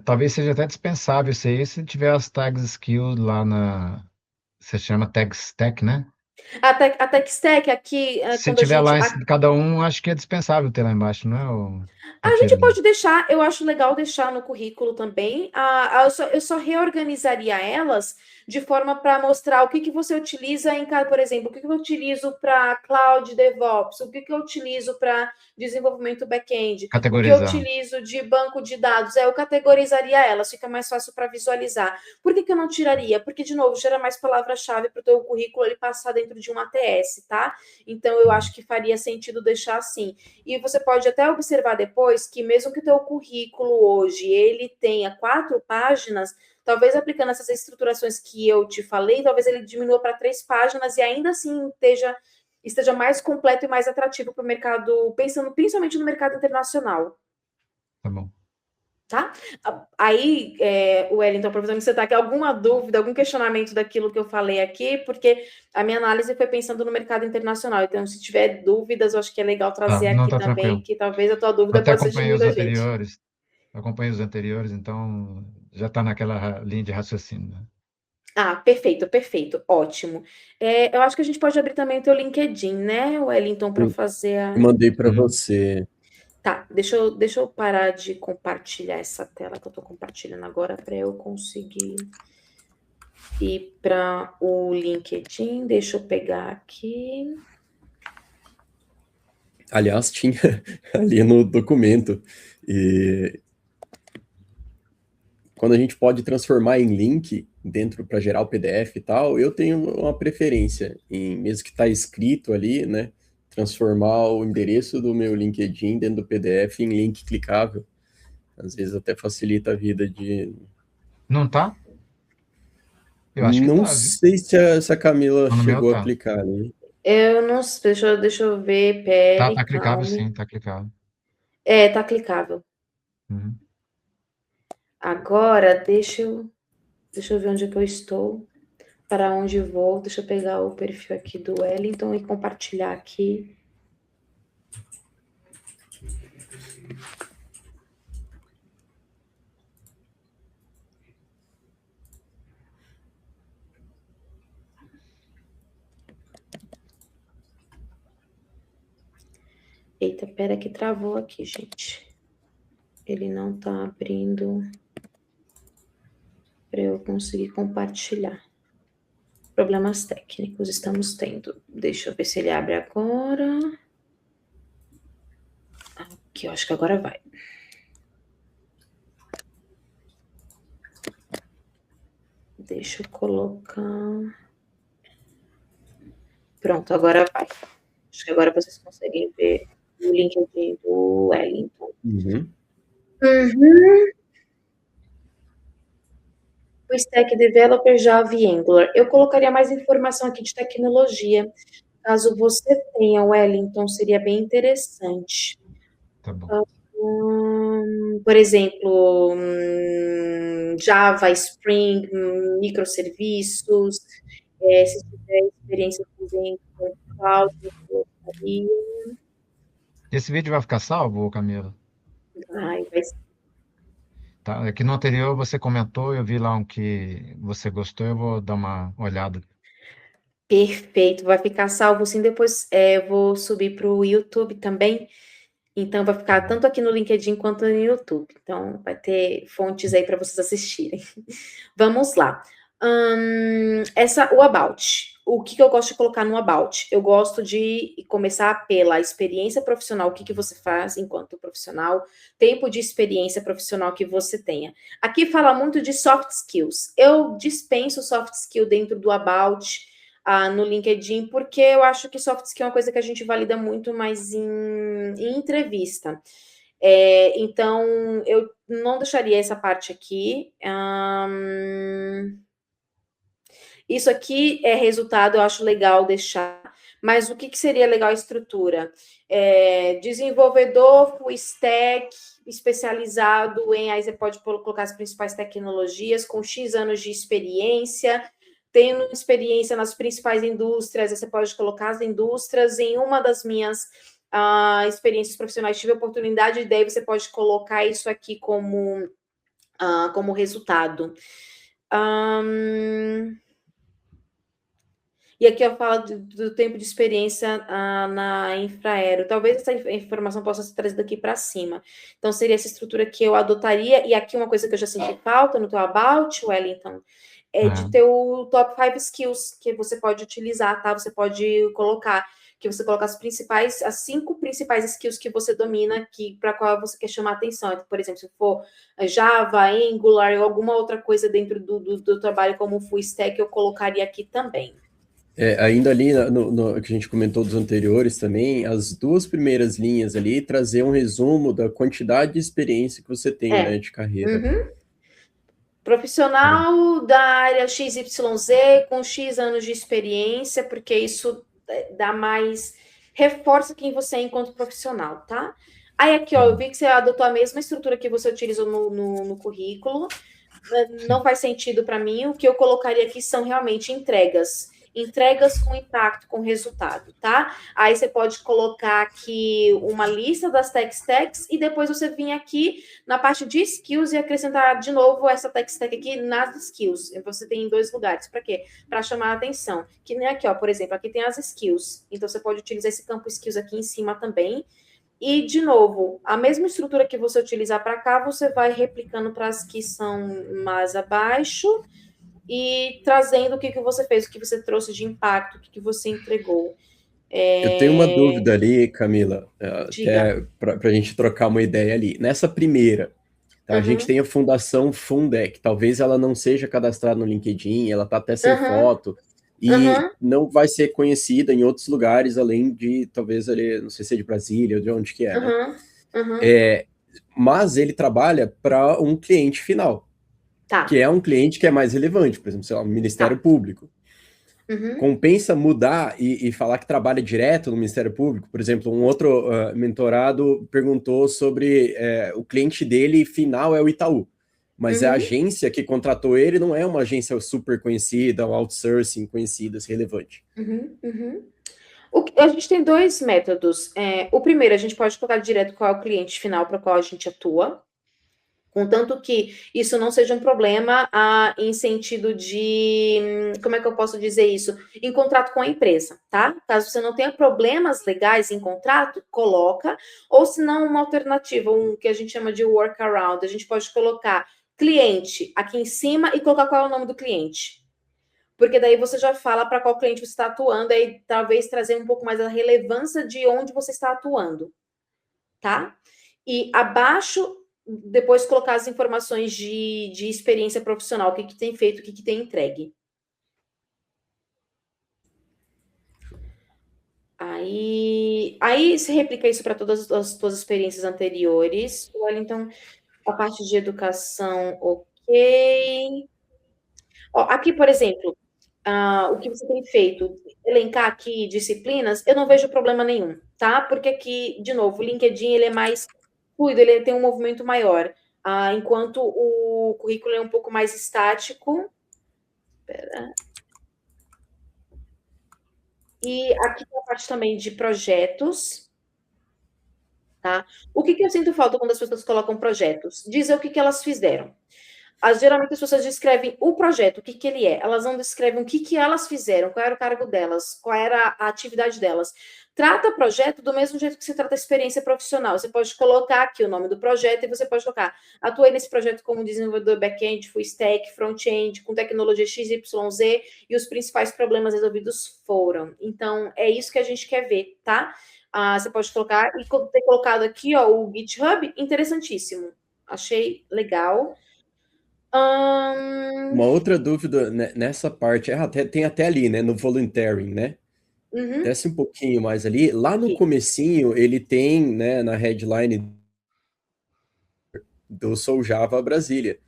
talvez seja até dispensável isso aí se tiver as tags skill lá na. Você chama tag stack, né? a tech stack aqui, Se quando a tiver gente. lá em cada um, acho que é dispensável ter lá embaixo, não é? A gente pode deixar, eu acho legal deixar no currículo também. Eu só reorganizaria elas de forma para mostrar o que você utiliza por exemplo, o que eu utilizo para cloud DevOps, o que eu utilizo para desenvolvimento back-end, o que eu Categorizar. utilizo de banco de dados. Eu categorizaria elas, fica mais fácil para visualizar. Por que eu não tiraria? Porque, de novo, gera mais palavra-chave para o teu currículo ele passar dentro de um ATS, tá? Então, eu acho que faria sentido deixar assim. E você pode até observar depois que mesmo que o teu currículo hoje ele tenha 4 páginas, talvez aplicando essas estruturações que eu te falei, talvez ele diminua para 3 páginas e ainda assim esteja mais completo e mais atrativo para o mercado, pensando principalmente no mercado internacional. Tá bom. Tá? Aí, Wellington, aproveitando que você está aqui, alguma dúvida, algum questionamento daquilo que eu falei aqui, porque a minha análise foi pensando no mercado internacional, então se tiver dúvidas, eu acho que é legal trazer Não, aqui tá também, tranquilo. que talvez a tua Eu dúvida até pode ser de acompanhei os muita gente. anteriores. Eu acompanhei os anteriores, então já está naquela linha de raciocínio, né? Ah, perfeito, perfeito, ótimo. Eu acho que a gente pode abrir também o teu LinkedIn, né, Wellington, para fazer Eu mandei para Uhum. você. Tá, deixa eu parar de compartilhar essa tela que eu estou compartilhando agora para eu conseguir ir para o LinkedIn. Deixa eu pegar aqui. Aliás, tinha ali no documento. E quando a gente pode transformar em link dentro para gerar o PDF e tal, eu tenho uma preferência em, mesmo que está escrito ali, né, transformar o endereço do meu LinkedIn dentro do PDF em link clicável. Às vezes até facilita a vida de... Não tá? Eu acho que Não tá, viu? sei se a Camila No meu chegou a tá. clicar, né? Eu não sei, deixa eu ver, Tá pere, clicável calme. sim, tá clicável. Tá clicável. Uhum. Agora, deixa eu ver onde é que eu estou, para onde vou. Deixa eu pegar o perfil aqui do Wellington e compartilhar aqui. Eita, pera que travou aqui, gente. Ele não tá abrindo para eu conseguir compartilhar. Problemas técnicos estamos tendo. Deixa eu ver se ele abre agora. Aqui, eu acho que agora vai. Deixa eu colocar. Pronto, agora vai. Acho que agora vocês conseguem ver o LinkedIn do Wellington. Uhum. O Stack Developer Java e Angular. Eu colocaria mais informação aqui de tecnologia. Caso você tenha, Wellington, seria bem interessante. Tá bom. Por exemplo, Java, Spring, microserviços, se tiver experiência também com cloud, eu colocaria. Esse vídeo vai ficar salvo, Camila? Ai, vai Tá. É que no anterior você comentou, eu vi lá um que você gostou, eu vou dar uma olhada. perfeito, vai ficar salvo sim. Depois eu vou subir para o YouTube também. Então, vai ficar tanto aqui no LinkedIn quanto no YouTube. Então, vai ter fontes aí para vocês assistirem. Vamos lá. O About. O que eu gosto de colocar no About? Eu gosto de começar pela experiência profissional, o que você faz enquanto profissional, tempo de experiência profissional que você tenha. Aqui fala muito de soft skills. Eu dispenso soft skill dentro do About, no LinkedIn, porque eu acho que soft skill é uma coisa que a gente valida muito mais em entrevista. Então, eu não deixaria essa parte aqui. Isso aqui é resultado, eu acho legal deixar. Mas o que seria legal a estrutura? Desenvolvedor full stack, especializado em... Aí você pode colocar as principais tecnologias, com X anos de experiência, tendo experiência nas principais indústrias, você pode colocar as indústrias. Em uma das minhas experiências profissionais, tive a oportunidade, e daí você pode colocar isso aqui como resultado. E aqui eu falo do tempo de experiência na Infraero. Talvez essa informação possa ser trazida aqui para cima. Então, seria essa estrutura que eu adotaria. E aqui uma coisa que eu já senti falta no teu About, Wellington, de ter o top 5 skills que você pode utilizar, tá? Você pode colocar, que você coloca as 5 principais skills que você domina, para qual você quer chamar atenção. Então, por exemplo, se for Java, Angular ou alguma outra coisa dentro do trabalho como full stack, eu colocaria aqui também. Ainda ali no que a gente comentou dos anteriores também, as 2 primeiras linhas ali, trazer um resumo da quantidade de experiência que você tem, né, de carreira. Profissional da área XYZ com X anos de experiência, porque isso dá mais... reforça quem você é enquanto profissional, tá? Aí aqui, ó, eu vi que você adotou a mesma estrutura que você utilizou no currículo. Não faz sentido para mim. O que eu colocaria aqui são realmente entregas. entregas com impacto, com resultado, tá? Aí você pode colocar aqui uma lista das tech stacks e depois você vir aqui na parte de skills e acrescentar de novo essa tech stack aqui nas skills. Você tem em 2 lugares. Para quê? Para chamar a atenção. Que nem aqui, ó, por exemplo, aqui tem as skills. Então você pode utilizar esse campo skills aqui em cima também. E, de novo, a mesma estrutura que você utilizar para cá, você vai replicando para as que são mais abaixo e trazendo o que você fez, o que você trouxe de impacto, o que você entregou. Eu tenho uma dúvida ali, Camila, Diga. até para a gente trocar uma ideia ali. Nessa primeira, tá, a gente tem a Fundação Fundec. Talvez ela não seja cadastrada no LinkedIn, ela está até sem foto, e não vai ser conhecida em outros lugares, além de, talvez, ali, não sei se é de Brasília ou de onde que é, né? Mas ele trabalha para um cliente final, que é um cliente que é mais relevante, por exemplo, sei lá, o Ministério Público. Compensa mudar e falar que trabalha direto no Ministério Público? Por exemplo, um outro mentorado perguntou sobre o cliente dele final é o Itaú, mas a agência que contratou ele não é uma agência super conhecida, um outsourcing conhecida, relevante. A gente tem 2 métodos. O primeiro, a gente pode colocar direto qual é o cliente final para o qual a gente atua, contanto que isso não seja um problema em sentido de, como é que eu posso dizer isso? Em contrato com a empresa, tá? Caso você não tenha problemas legais em contrato, coloca, ou se não, uma alternativa, que a gente chama de workaround, a gente pode colocar cliente aqui em cima e colocar qual é o nome do cliente. Porque daí você já fala para qual cliente você está atuando, aí talvez trazer um pouco mais a relevância de onde você está atuando, tá? E abaixo, depois colocar as informações de experiência profissional, o que tem feito, o que tem entregue. Aí você replica isso para todas as suas experiências anteriores. Olha, então, a parte de educação, ok. Ó, aqui, por exemplo, o que você tem feito, elencar aqui disciplinas, eu não vejo problema nenhum, tá? Porque aqui, de novo, o LinkedIn, ele é mais fluido, ele tem um movimento maior, enquanto o currículo é um pouco mais estático. Espera. E aqui tem a parte também de projetos, tá? O que eu sinto falta quando as pessoas colocam projetos? Dizer o que elas fizeram. Geralmente as pessoas descrevem o projeto, o que ele é. Elas não descrevem o que elas fizeram, qual era o cargo delas, qual era a atividade delas. Trata projeto do mesmo jeito que se trata experiência profissional. Você pode colocar aqui o nome do projeto e você pode colocar: atuei nesse projeto como desenvolvedor back-end, full stack, front-end, com tecnologia XYZ e os principais problemas resolvidos foram. Então, é isso que a gente quer ver, tá? Você pode colocar, e ter colocado aqui, ó, o GitHub, interessantíssimo. Achei legal. Uma outra dúvida nessa parte, tem até ali, né, no volunteering, né? Desce um pouquinho mais ali. Lá no comecinho, ele tem, né, na headline do Sou Java Brasília.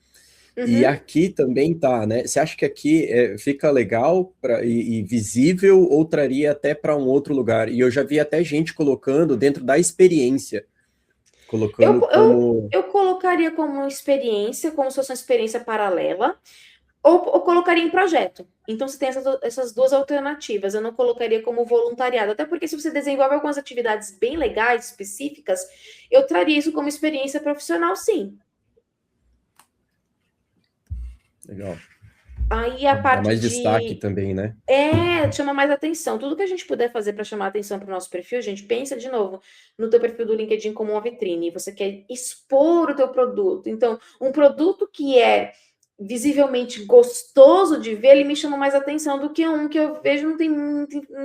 E aqui também tá, né? Você acha que aqui fica legal e visível ou traria até para um outro lugar? E eu já vi até gente colocando dentro da experiência. Colocando eu colocaria como experiência, como se fosse uma experiência paralela, ou colocaria em projeto. Então, você tem essas 2 alternativas. Eu não colocaria como voluntariado, até porque se você desenvolve algumas atividades bem legais, específicas, eu traria isso como experiência profissional, sim. Legal. Aí a parte dá mais destaque também, né? Chama mais atenção. Tudo que a gente puder fazer para chamar atenção para o nosso perfil, gente, pensa de novo no teu perfil do LinkedIn como uma vitrine. Você quer expor o teu produto. Então, um produto que é visivelmente gostoso de ver, ele me chama mais atenção do que um que eu vejo não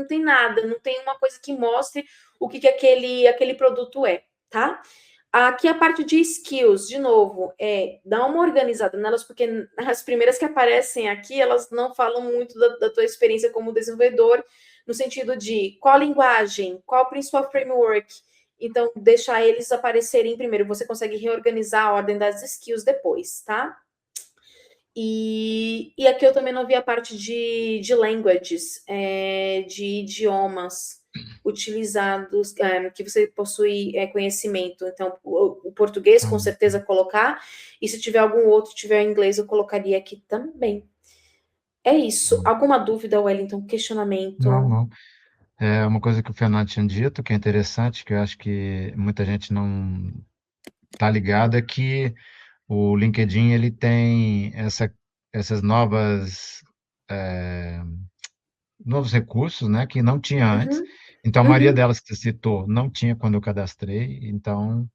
tem nada, não tem uma coisa que mostre o que aquele produto é, tá? Aqui a parte de skills, de novo, dá uma organizada nelas, porque as primeiras que aparecem aqui, elas não falam muito da tua experiência como desenvolvedor, no sentido de qual linguagem, qual o principal framework. Então, deixar eles aparecerem primeiro. Você consegue reorganizar a ordem das skills depois, tá? E aqui eu também não vi a parte de languages, de idiomas utilizados, que você possui conhecimento. Então, o português, com certeza, colocar. E se tiver algum outro, tiver em inglês, eu colocaria aqui também. É isso. Alguma dúvida, Wellington? Questionamento? Não. É uma coisa que o Fernando tinha dito, que é interessante, que eu acho que muita gente não está ligado, é que o LinkedIn ele tem essas novos recursos, né, que não tinha antes. Uhum, Então, a maioria uhum. delas que você citou não tinha quando eu cadastrei. Então,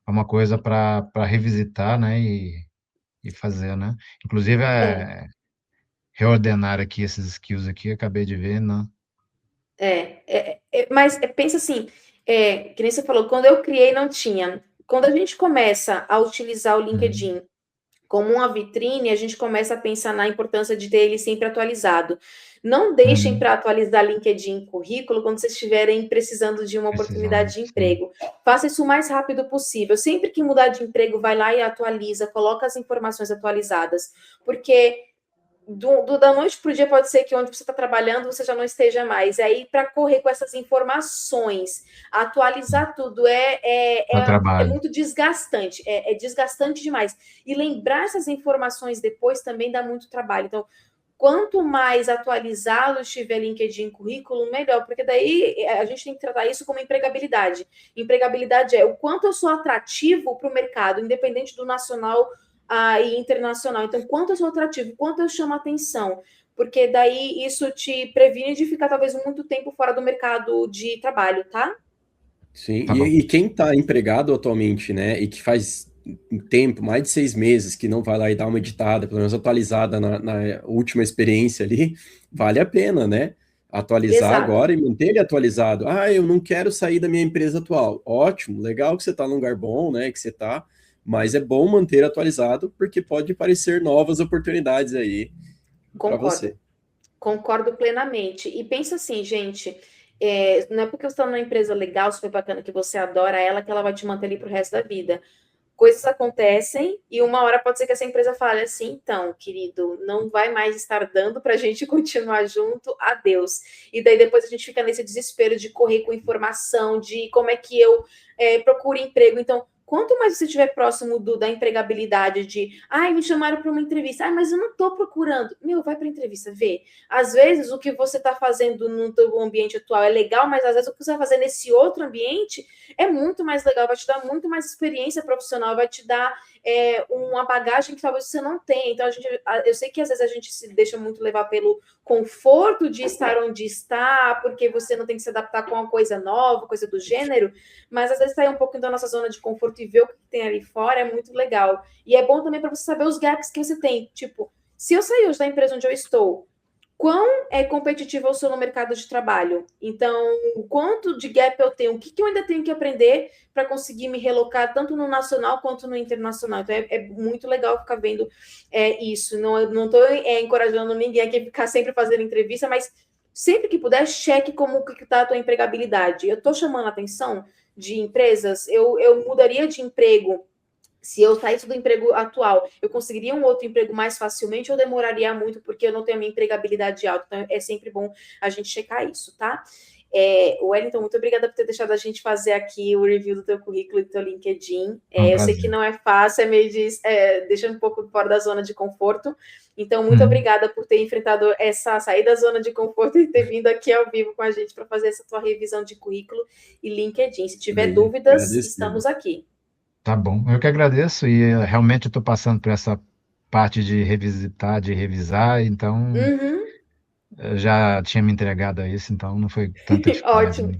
é uma coisa para revisitar, né, e fazer, né? Inclusive, É, reordenar aqui esses skills aqui, acabei de ver, né? mas pensa assim, que nem você falou, quando eu criei não tinha. Quando a gente começa a utilizar o Uhum. LinkedIn como uma vitrine, a gente começa a pensar na importância de ter ele sempre atualizado. Não deixem Uhum. para atualizar LinkedIn currículo quando vocês estiverem precisando de uma Precisando, oportunidade de sim. emprego. Faça isso o mais rápido possível. Sempre que mudar de emprego, vai lá e atualiza, coloca as informações atualizadas. Porque da noite para o dia pode ser que onde você está trabalhando você já não esteja mais. E aí, para correr com essas informações, atualizar tudo Dá é trabalho. muito desgastante, é desgastante demais. E lembrar essas informações depois também dá muito trabalho. Então, quanto mais atualizado estiver LinkedIn currículo, melhor, porque daí a gente tem que tratar isso como empregabilidade. Empregabilidade é o quanto eu sou atrativo para o mercado, independente do nacional e internacional. Então, quanto eu sou atrativo, quanto eu chamo atenção, porque daí isso te previne de ficar talvez muito tempo fora do mercado de trabalho, tá? Sim, Tá bom. e quem está empregado atualmente, né, e que faz um tempo, mais de 6 meses, que não vai lá e dá uma editada, pelo menos atualizada na última experiência ali, vale a pena, né? Atualizar Exato. agora e manter ele atualizado. Ah, eu não quero sair da minha empresa atual. Ótimo, legal que você está num lugar bom, né, que você está, mas é bom manter atualizado, porque pode aparecer novas oportunidades aí para Concordo. você. Concordo plenamente. E pensa assim, gente, não é porque você está numa empresa legal, super bacana, que você adora ela, que ela vai te manter ali pro resto da vida. Coisas acontecem e uma hora pode ser que essa empresa fale assim, então, querido, não vai mais estar dando para a gente continuar junto, adeus. E daí depois a gente fica nesse desespero de correr com informação, de como é que eu procuro emprego. Então, quanto mais você estiver próximo da empregabilidade, de, ai, me chamaram para uma entrevista, ai, mas eu não estou procurando. Meu, vai para a entrevista, vê. Às vezes o que você está fazendo no teu ambiente atual é legal, mas às vezes o que você vai fazer nesse outro ambiente é muito mais legal, vai te dar muito mais experiência profissional, vai te dar uma bagagem que talvez você não tenha. Então, eu sei que às vezes a gente se deixa muito levar pelo conforto de estar onde está, porque você não tem que se adaptar com uma coisa nova, coisa do gênero, mas às vezes sair um pouco da nossa zona de conforto e ver o que tem ali fora é muito legal. E é bom também para você saber os gaps que você tem. Tipo, se eu sair hoje da empresa onde eu estou, quão competitivo eu sou no mercado de trabalho. Então, o quanto de gap eu tenho, o que eu ainda tenho que aprender para conseguir me relocar tanto no nacional quanto no internacional. Então, é muito legal ficar vendo isso. Não estou encorajando ninguém aqui a ficar sempre fazendo entrevista, mas sempre que puder, cheque como que está a tua empregabilidade. Eu estou chamando a atenção de empresas, eu mudaria de emprego. Se eu saísse do emprego atual, eu conseguiria um outro emprego mais facilmente ou demoraria muito porque eu não tenho a minha empregabilidade alta? Então, é sempre bom a gente checar isso, tá? Wellington, muito obrigada por ter deixado a gente fazer aqui o review do teu currículo e do teu LinkedIn. É um Eu sei que prazer. não é fácil, deixa um pouco fora da zona de conforto. Então, muito Uhum. obrigada por ter enfrentado sair da zona de conforto e ter vindo aqui ao vivo com a gente para fazer essa tua revisão de currículo e LinkedIn. Se tiver Bem, dúvidas, agradecido. estamos aqui. Tá bom. Eu que agradeço e realmente eu estou passando por essa parte de revisitar, de revisar, então Uhum. eu já tinha me entregado a isso, então não foi tanta dificuldade, Ótimo. né?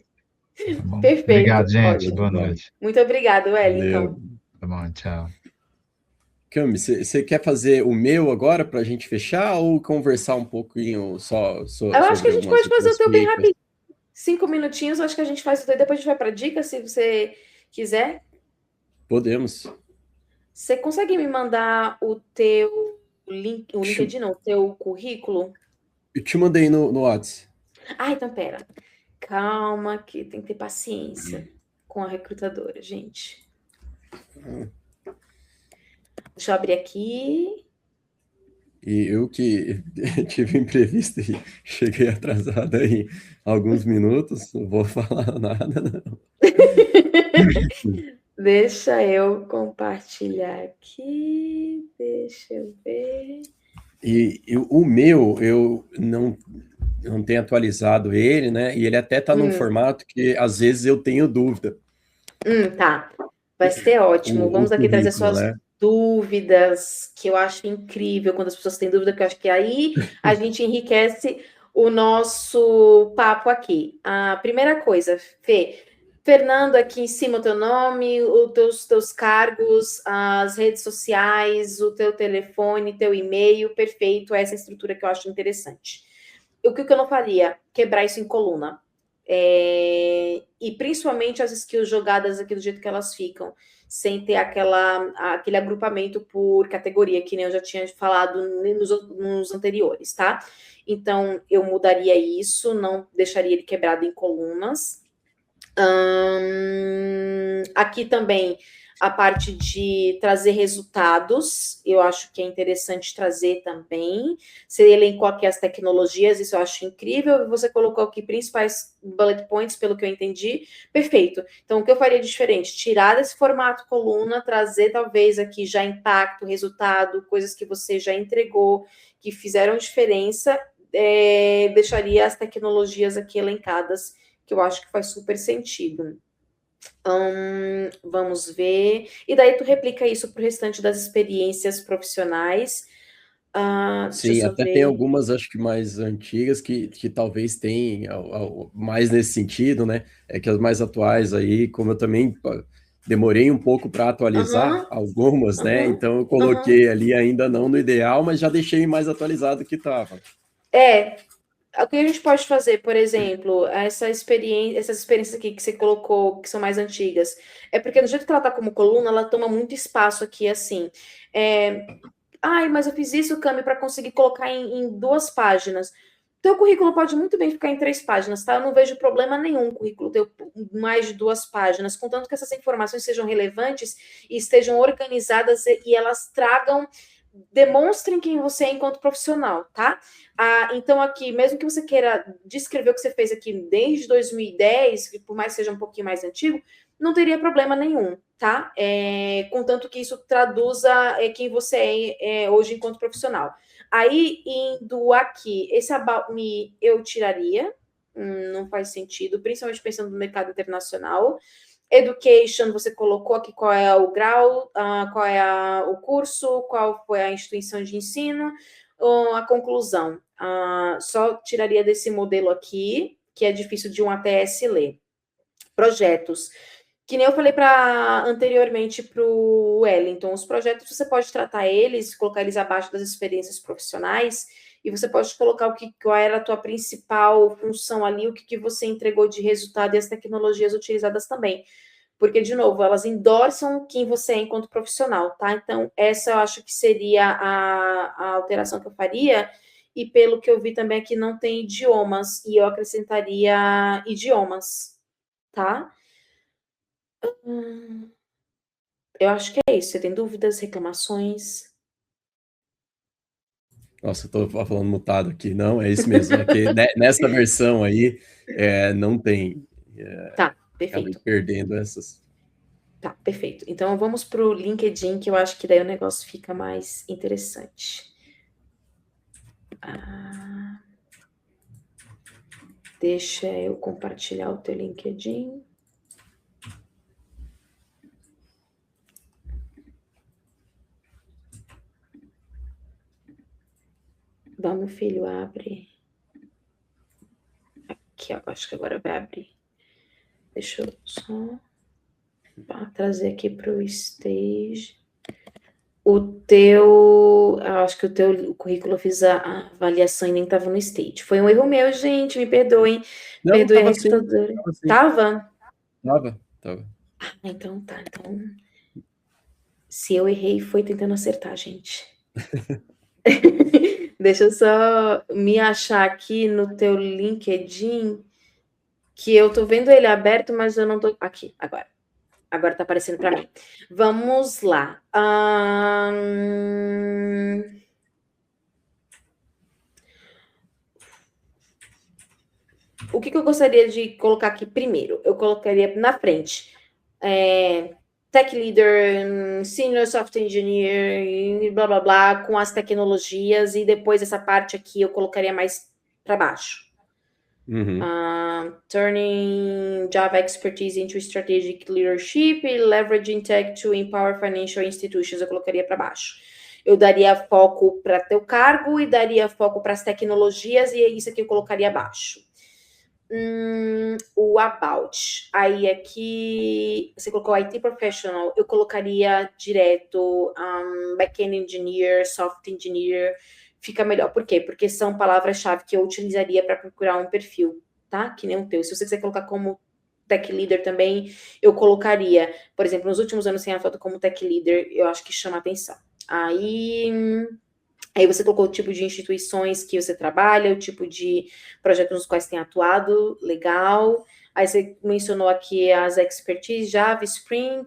Tá bom? Obrigado, Perfeito, gente. ótimo. Boa Legal. noite. Muito obrigada, Valeu. Wellington. Tá bom, tchau. Cami, você quer fazer o meu agora para a gente fechar ou conversar um pouquinho só Eu acho que sobre a gente algumas pode fazer o outras teu bem dicas? rapidinho. 5 minutinhos, acho que a gente faz o teu. Depois a gente vai para dica, se você quiser. Podemos. Você consegue me mandar o teu o Te- LinkedIn, não, o teu currículo? Eu te mandei no Whats. Ah, então pera. Calma, que tem que ter paciência com a recrutadora, gente. Deixa eu abrir aqui. E eu que tive um imprevisto e cheguei atrasado aí alguns minutos, não vou falar nada, não. Deixa eu compartilhar aqui. Deixa eu ver. E o meu, eu não tenho atualizado ele, né? E ele até está num formato que às vezes eu tenho dúvida. Tá. Vai ser ótimo. O Vamos aqui trazer currículo, suas né? dúvidas, que eu acho incrível quando as pessoas têm dúvida, que eu acho que aí a gente enriquece o nosso papo aqui. A primeira coisa, Fê, Fernando, aqui em cima o teu nome, os teus cargos, as redes sociais, o teu telefone, teu e-mail, perfeito, essa estrutura que eu acho interessante. O que eu não faria? Quebrar isso em coluna. E principalmente as skills jogadas aqui do jeito que elas ficam, sem ter aquele agrupamento por categoria, que nem eu já tinha falado nos anteriores, tá? Então, eu mudaria isso, não deixaria ele quebrado em colunas. Aqui também a parte de trazer resultados, eu acho que é interessante trazer também. Você elencou aqui as tecnologias, isso eu acho incrível. Você colocou aqui principais bullet points, pelo que eu entendi. Perfeito. Então, o que eu faria de diferente? Tirar desse formato coluna, trazer talvez aqui já impacto, resultado, coisas que você já entregou, que fizeram diferença. Deixaria as tecnologias aqui elencadas, que eu acho que faz super sentido. Vamos ver. E daí tu replica isso para o restante das experiências profissionais. Deixa eu Sim, só até tem ver. algumas, acho que mais antigas, que talvez tenham mais nesse sentido, né? É que as mais atuais aí, como eu também demorei um pouco para atualizar Aham, algumas, né? aham, Então eu aham. coloquei ali ainda não no ideal, mas já deixei mais atualizado que estava. O que a gente pode fazer, por exemplo, essas experiências aqui que você colocou, que são mais antigas, é porque do jeito que ela tá como coluna, ela toma muito espaço aqui, assim. Mas eu fiz isso, Cami, para conseguir colocar em 2 páginas. Teu currículo pode muito bem ficar em 3 páginas, tá? Eu não vejo problema nenhum o currículo ter mais de 2 páginas, contanto que essas informações sejam relevantes e estejam organizadas e elas demonstrem quem você é enquanto profissional, tá? Então, aqui, mesmo que você queira descrever o que você fez aqui desde 2010, que por mais que seja um pouquinho mais antigo, não teria problema nenhum, tá? Contanto que isso traduza quem você é hoje enquanto profissional. Aí, indo aqui, esse About Me eu tiraria, não faz sentido, principalmente pensando no mercado internacional. Education, você colocou aqui qual é o grau, qual é o curso, qual foi a instituição de ensino, a conclusão. Só tiraria desse modelo aqui, que é difícil de um ATS ler. Projetos. Que nem eu falei anteriormente para o Wellington, os projetos você pode tratar eles, colocar eles abaixo das experiências profissionais, e você pode colocar qual era a tua principal função ali, o que você entregou de resultado e as tecnologias utilizadas também. Porque, de novo, elas endossam quem você é enquanto profissional, tá? Então, essa eu acho que seria a alteração que eu faria, e pelo que eu vi também aqui não tem idiomas, e eu acrescentaria idiomas, tá? Eu acho que é isso. Você tem dúvidas, reclamações? Nossa, eu tô falando mutado aqui. Não, é isso mesmo. É que nessa versão aí não tem. Tá, Acabei perfeito. perdendo essas. Tá, perfeito. Então vamos para o LinkedIn, que eu acho que daí o negócio fica mais interessante. Deixa eu compartilhar o teu LinkedIn. Dá, meu filho, abre. Aqui, ó, acho que agora vai abrir. Deixa eu só trazer aqui para o Stage. Acho que o teu currículo eu fiz a avaliação e nem estava no Stage. Foi um erro meu, gente, me perdoem. Não, Perdoe a tava sim. recrutadora. Tava sim. Tava? Tava. Então tá. Então, se eu errei, foi tentando acertar, gente. Deixa eu só me achar aqui no teu LinkedIn, que eu tô vendo ele aberto, mas eu não tô... Aqui, agora. Agora tá aparecendo para mim. Vamos lá. O que eu gostaria de colocar aqui primeiro? Eu colocaria na frente. Tech Leader, Senior Software Engineer, blá, blá, blá, com as tecnologias, e depois essa parte aqui eu colocaria mais para baixo. Turning Java expertise into strategic leadership, leveraging tech to empower financial institutions, eu colocaria para baixo. Eu daria foco para teu cargo e daria foco para as tecnologias, e é isso aqui eu colocaria abaixo. O about. Aí aqui, você colocou IT Professional, eu colocaria direto Backend Engineer, Software Engineer, fica melhor. Por quê? Porque são palavras-chave que eu utilizaria para procurar um perfil, tá? Que nem o teu. Se você quiser colocar como Tech Leader também, eu colocaria. Por exemplo, nos últimos anos sem a foto como Tech Leader, eu acho que chama atenção. Aí você colocou o tipo de instituições que você trabalha, o tipo de projetos nos quais tem atuado, legal. Aí você mencionou aqui as expertise, Java, Spring,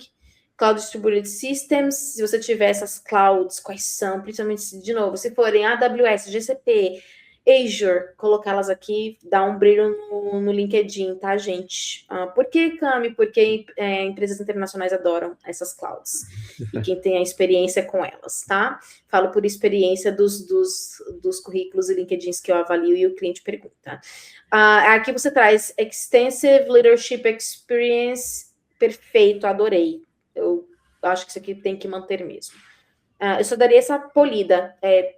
Cloud Distributed Systems. Se você tiver essas clouds, quais são? Principalmente, de novo, se forem AWS, GCP, Azure, colocá-las aqui, dá um brilho no LinkedIn, tá, gente? Por que, Cami? Porque empresas internacionais adoram essas clouds. E quem tem a experiência com elas, tá? Falo por experiência dos currículos e LinkedIns que eu avalio e o cliente pergunta. Aqui você traz Extensive Leadership Experience. Perfeito, adorei. Eu acho que isso aqui tem que manter mesmo. Eu só daria essa polida.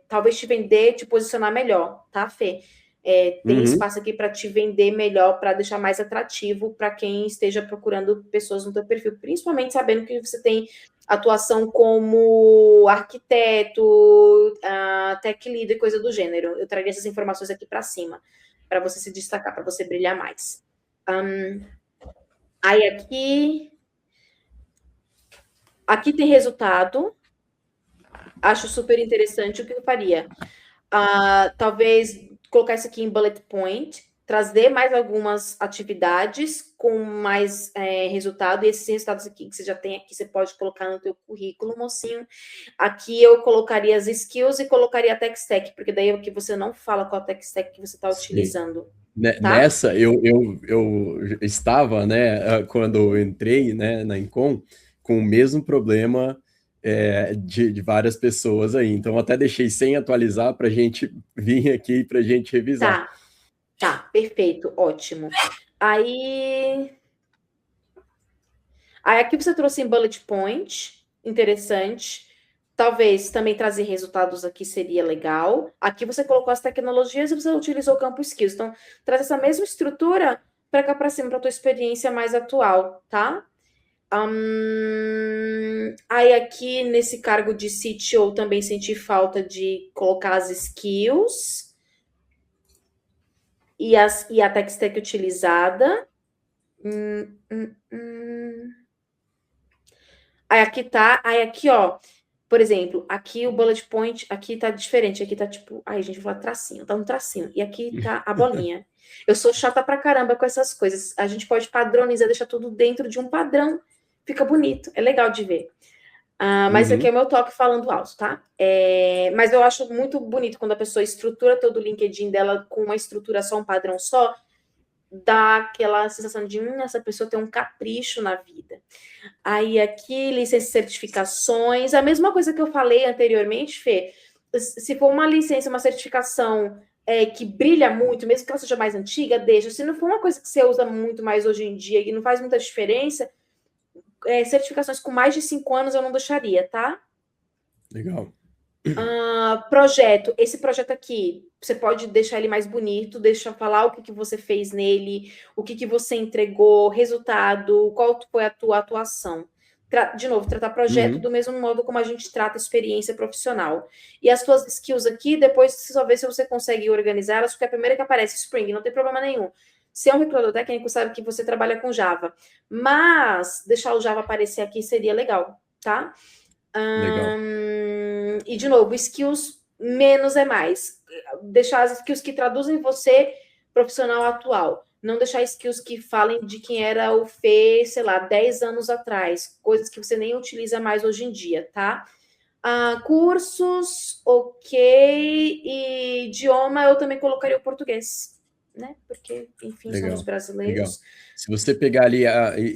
Talvez te vender, te posicionar melhor, tá, Fê? Tem espaço aqui para te vender melhor, para deixar mais atrativo para quem esteja procurando pessoas no teu perfil, principalmente sabendo que você tem atuação como arquiteto, tech leader, coisa do gênero. Eu traria essas informações aqui para cima, para você se destacar, para você brilhar mais. Aí aqui tem resultado. Acho super interessante. O que eu faria? Talvez colocar isso aqui em bullet point, trazer mais algumas atividades com mais resultado, e esses resultados aqui que você já tem aqui, você pode colocar no teu currículo, mocinho. Aqui eu colocaria as skills e colocaria a tech stack, porque daí é o que você não fala qual a tech stack que você está utilizando. Tá? Nessa, eu estava, né, quando eu entrei, né, na Encom, com o mesmo problema de várias pessoas aí. Então, até deixei sem atualizar para a gente vir aqui para a gente revisar. Tá, perfeito, ótimo. Aí aqui você trouxe em bullet point, interessante. Talvez também trazer resultados aqui seria legal. Aqui você colocou as tecnologias e você utilizou o campo skills. Então, traz essa mesma estrutura para cá para cima, para a tua experiência mais atual, tá? Aí aqui nesse cargo de CTO também senti falta de colocar as skills e a tech stack utilizada. Aí aqui tá, ó, por exemplo, aqui o bullet point, aqui tá diferente, aqui tá tipo, gente, vou falar tracinho, tá um tracinho, e aqui tá a bolinha. Eu sou chata pra caramba com essas coisas. A gente pode padronizar, deixar tudo dentro de um padrão, fica bonito, é legal de ver. Mas aqui é o meu toque falando alto, tá? Mas eu acho muito bonito quando a pessoa estrutura todo o LinkedIn dela com uma estrutura só, um padrão só, dá aquela sensação de essa pessoa tem um capricho na vida. Aí aqui, licença e certificações, a mesma coisa que eu falei anteriormente, Fê, se for uma licença, uma certificação que brilha muito, mesmo que ela seja mais antiga, deixa. Se não for uma coisa que você usa muito mais hoje em dia e não faz muita diferença, certificações com mais de 5 anos eu não deixaria, tá? Legal. Projeto. Esse projeto aqui, você pode deixar ele mais bonito, deixa falar o que você fez nele, o que você entregou, resultado, qual foi a tua atuação. De novo, tratar projeto do mesmo modo como a gente trata experiência profissional. E as tuas skills aqui, depois você só vê se você consegue organizar elas, porque a primeira que aparece, Spring, não tem problema nenhum. Se é um recrutador técnico, sabe que você trabalha com Java. Mas deixar o Java aparecer aqui seria legal, tá? Legal. E, de novo, skills menos é mais. Deixar as skills que traduzem você profissional atual. Não deixar skills que falem de quem era o Fê, sei lá, 10 anos atrás. Coisas que você nem utiliza mais hoje em dia, tá? Cursos, ok. E idioma, eu também colocaria o português, né? Porque, enfim, Legal. somos brasileiros. Legal. Se você pegar ali,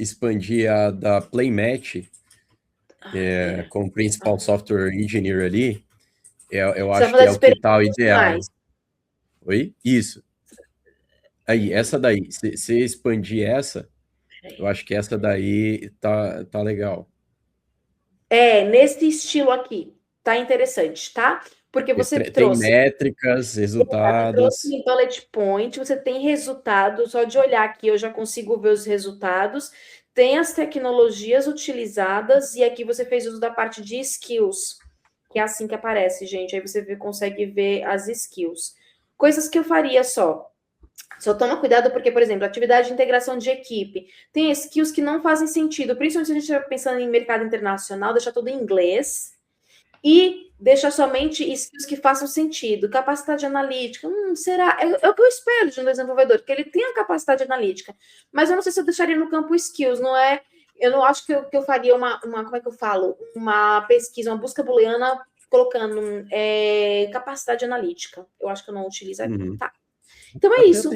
expandir a da Playmatch, como principal software engineer ali, eu Você acho vai que fazer é o que tá o experiências ideal. mais. Oi? Isso. Aí, essa daí, se expandir essa, eu acho que essa daí tá legal. Nesse estilo aqui. Tá interessante, tá? Porque você Tem trouxe. métricas, Você resultados. trouxe em bullet point, você tem resultados, só de olhar aqui eu já consigo ver os resultados, tem as tecnologias utilizadas, e aqui você fez uso da parte de skills, que é assim que aparece, gente, aí você consegue ver as skills. Coisas que eu faria só toma cuidado porque, por exemplo, atividade de integração de equipe, tem skills que não fazem sentido, principalmente se a gente estiver pensando em mercado internacional, deixar tudo em inglês, e deixa somente skills que façam sentido. Capacidade analítica, será? É o que eu espero de um desenvolvedor, que ele tenha capacidade analítica. Mas eu não sei se eu deixaria no campo skills, não é? Eu não acho que eu faria uma como é que eu falo? Uma pesquisa, uma busca booleana colocando capacidade analítica. Eu acho que eu não utilizaria. Tá. Então é isso.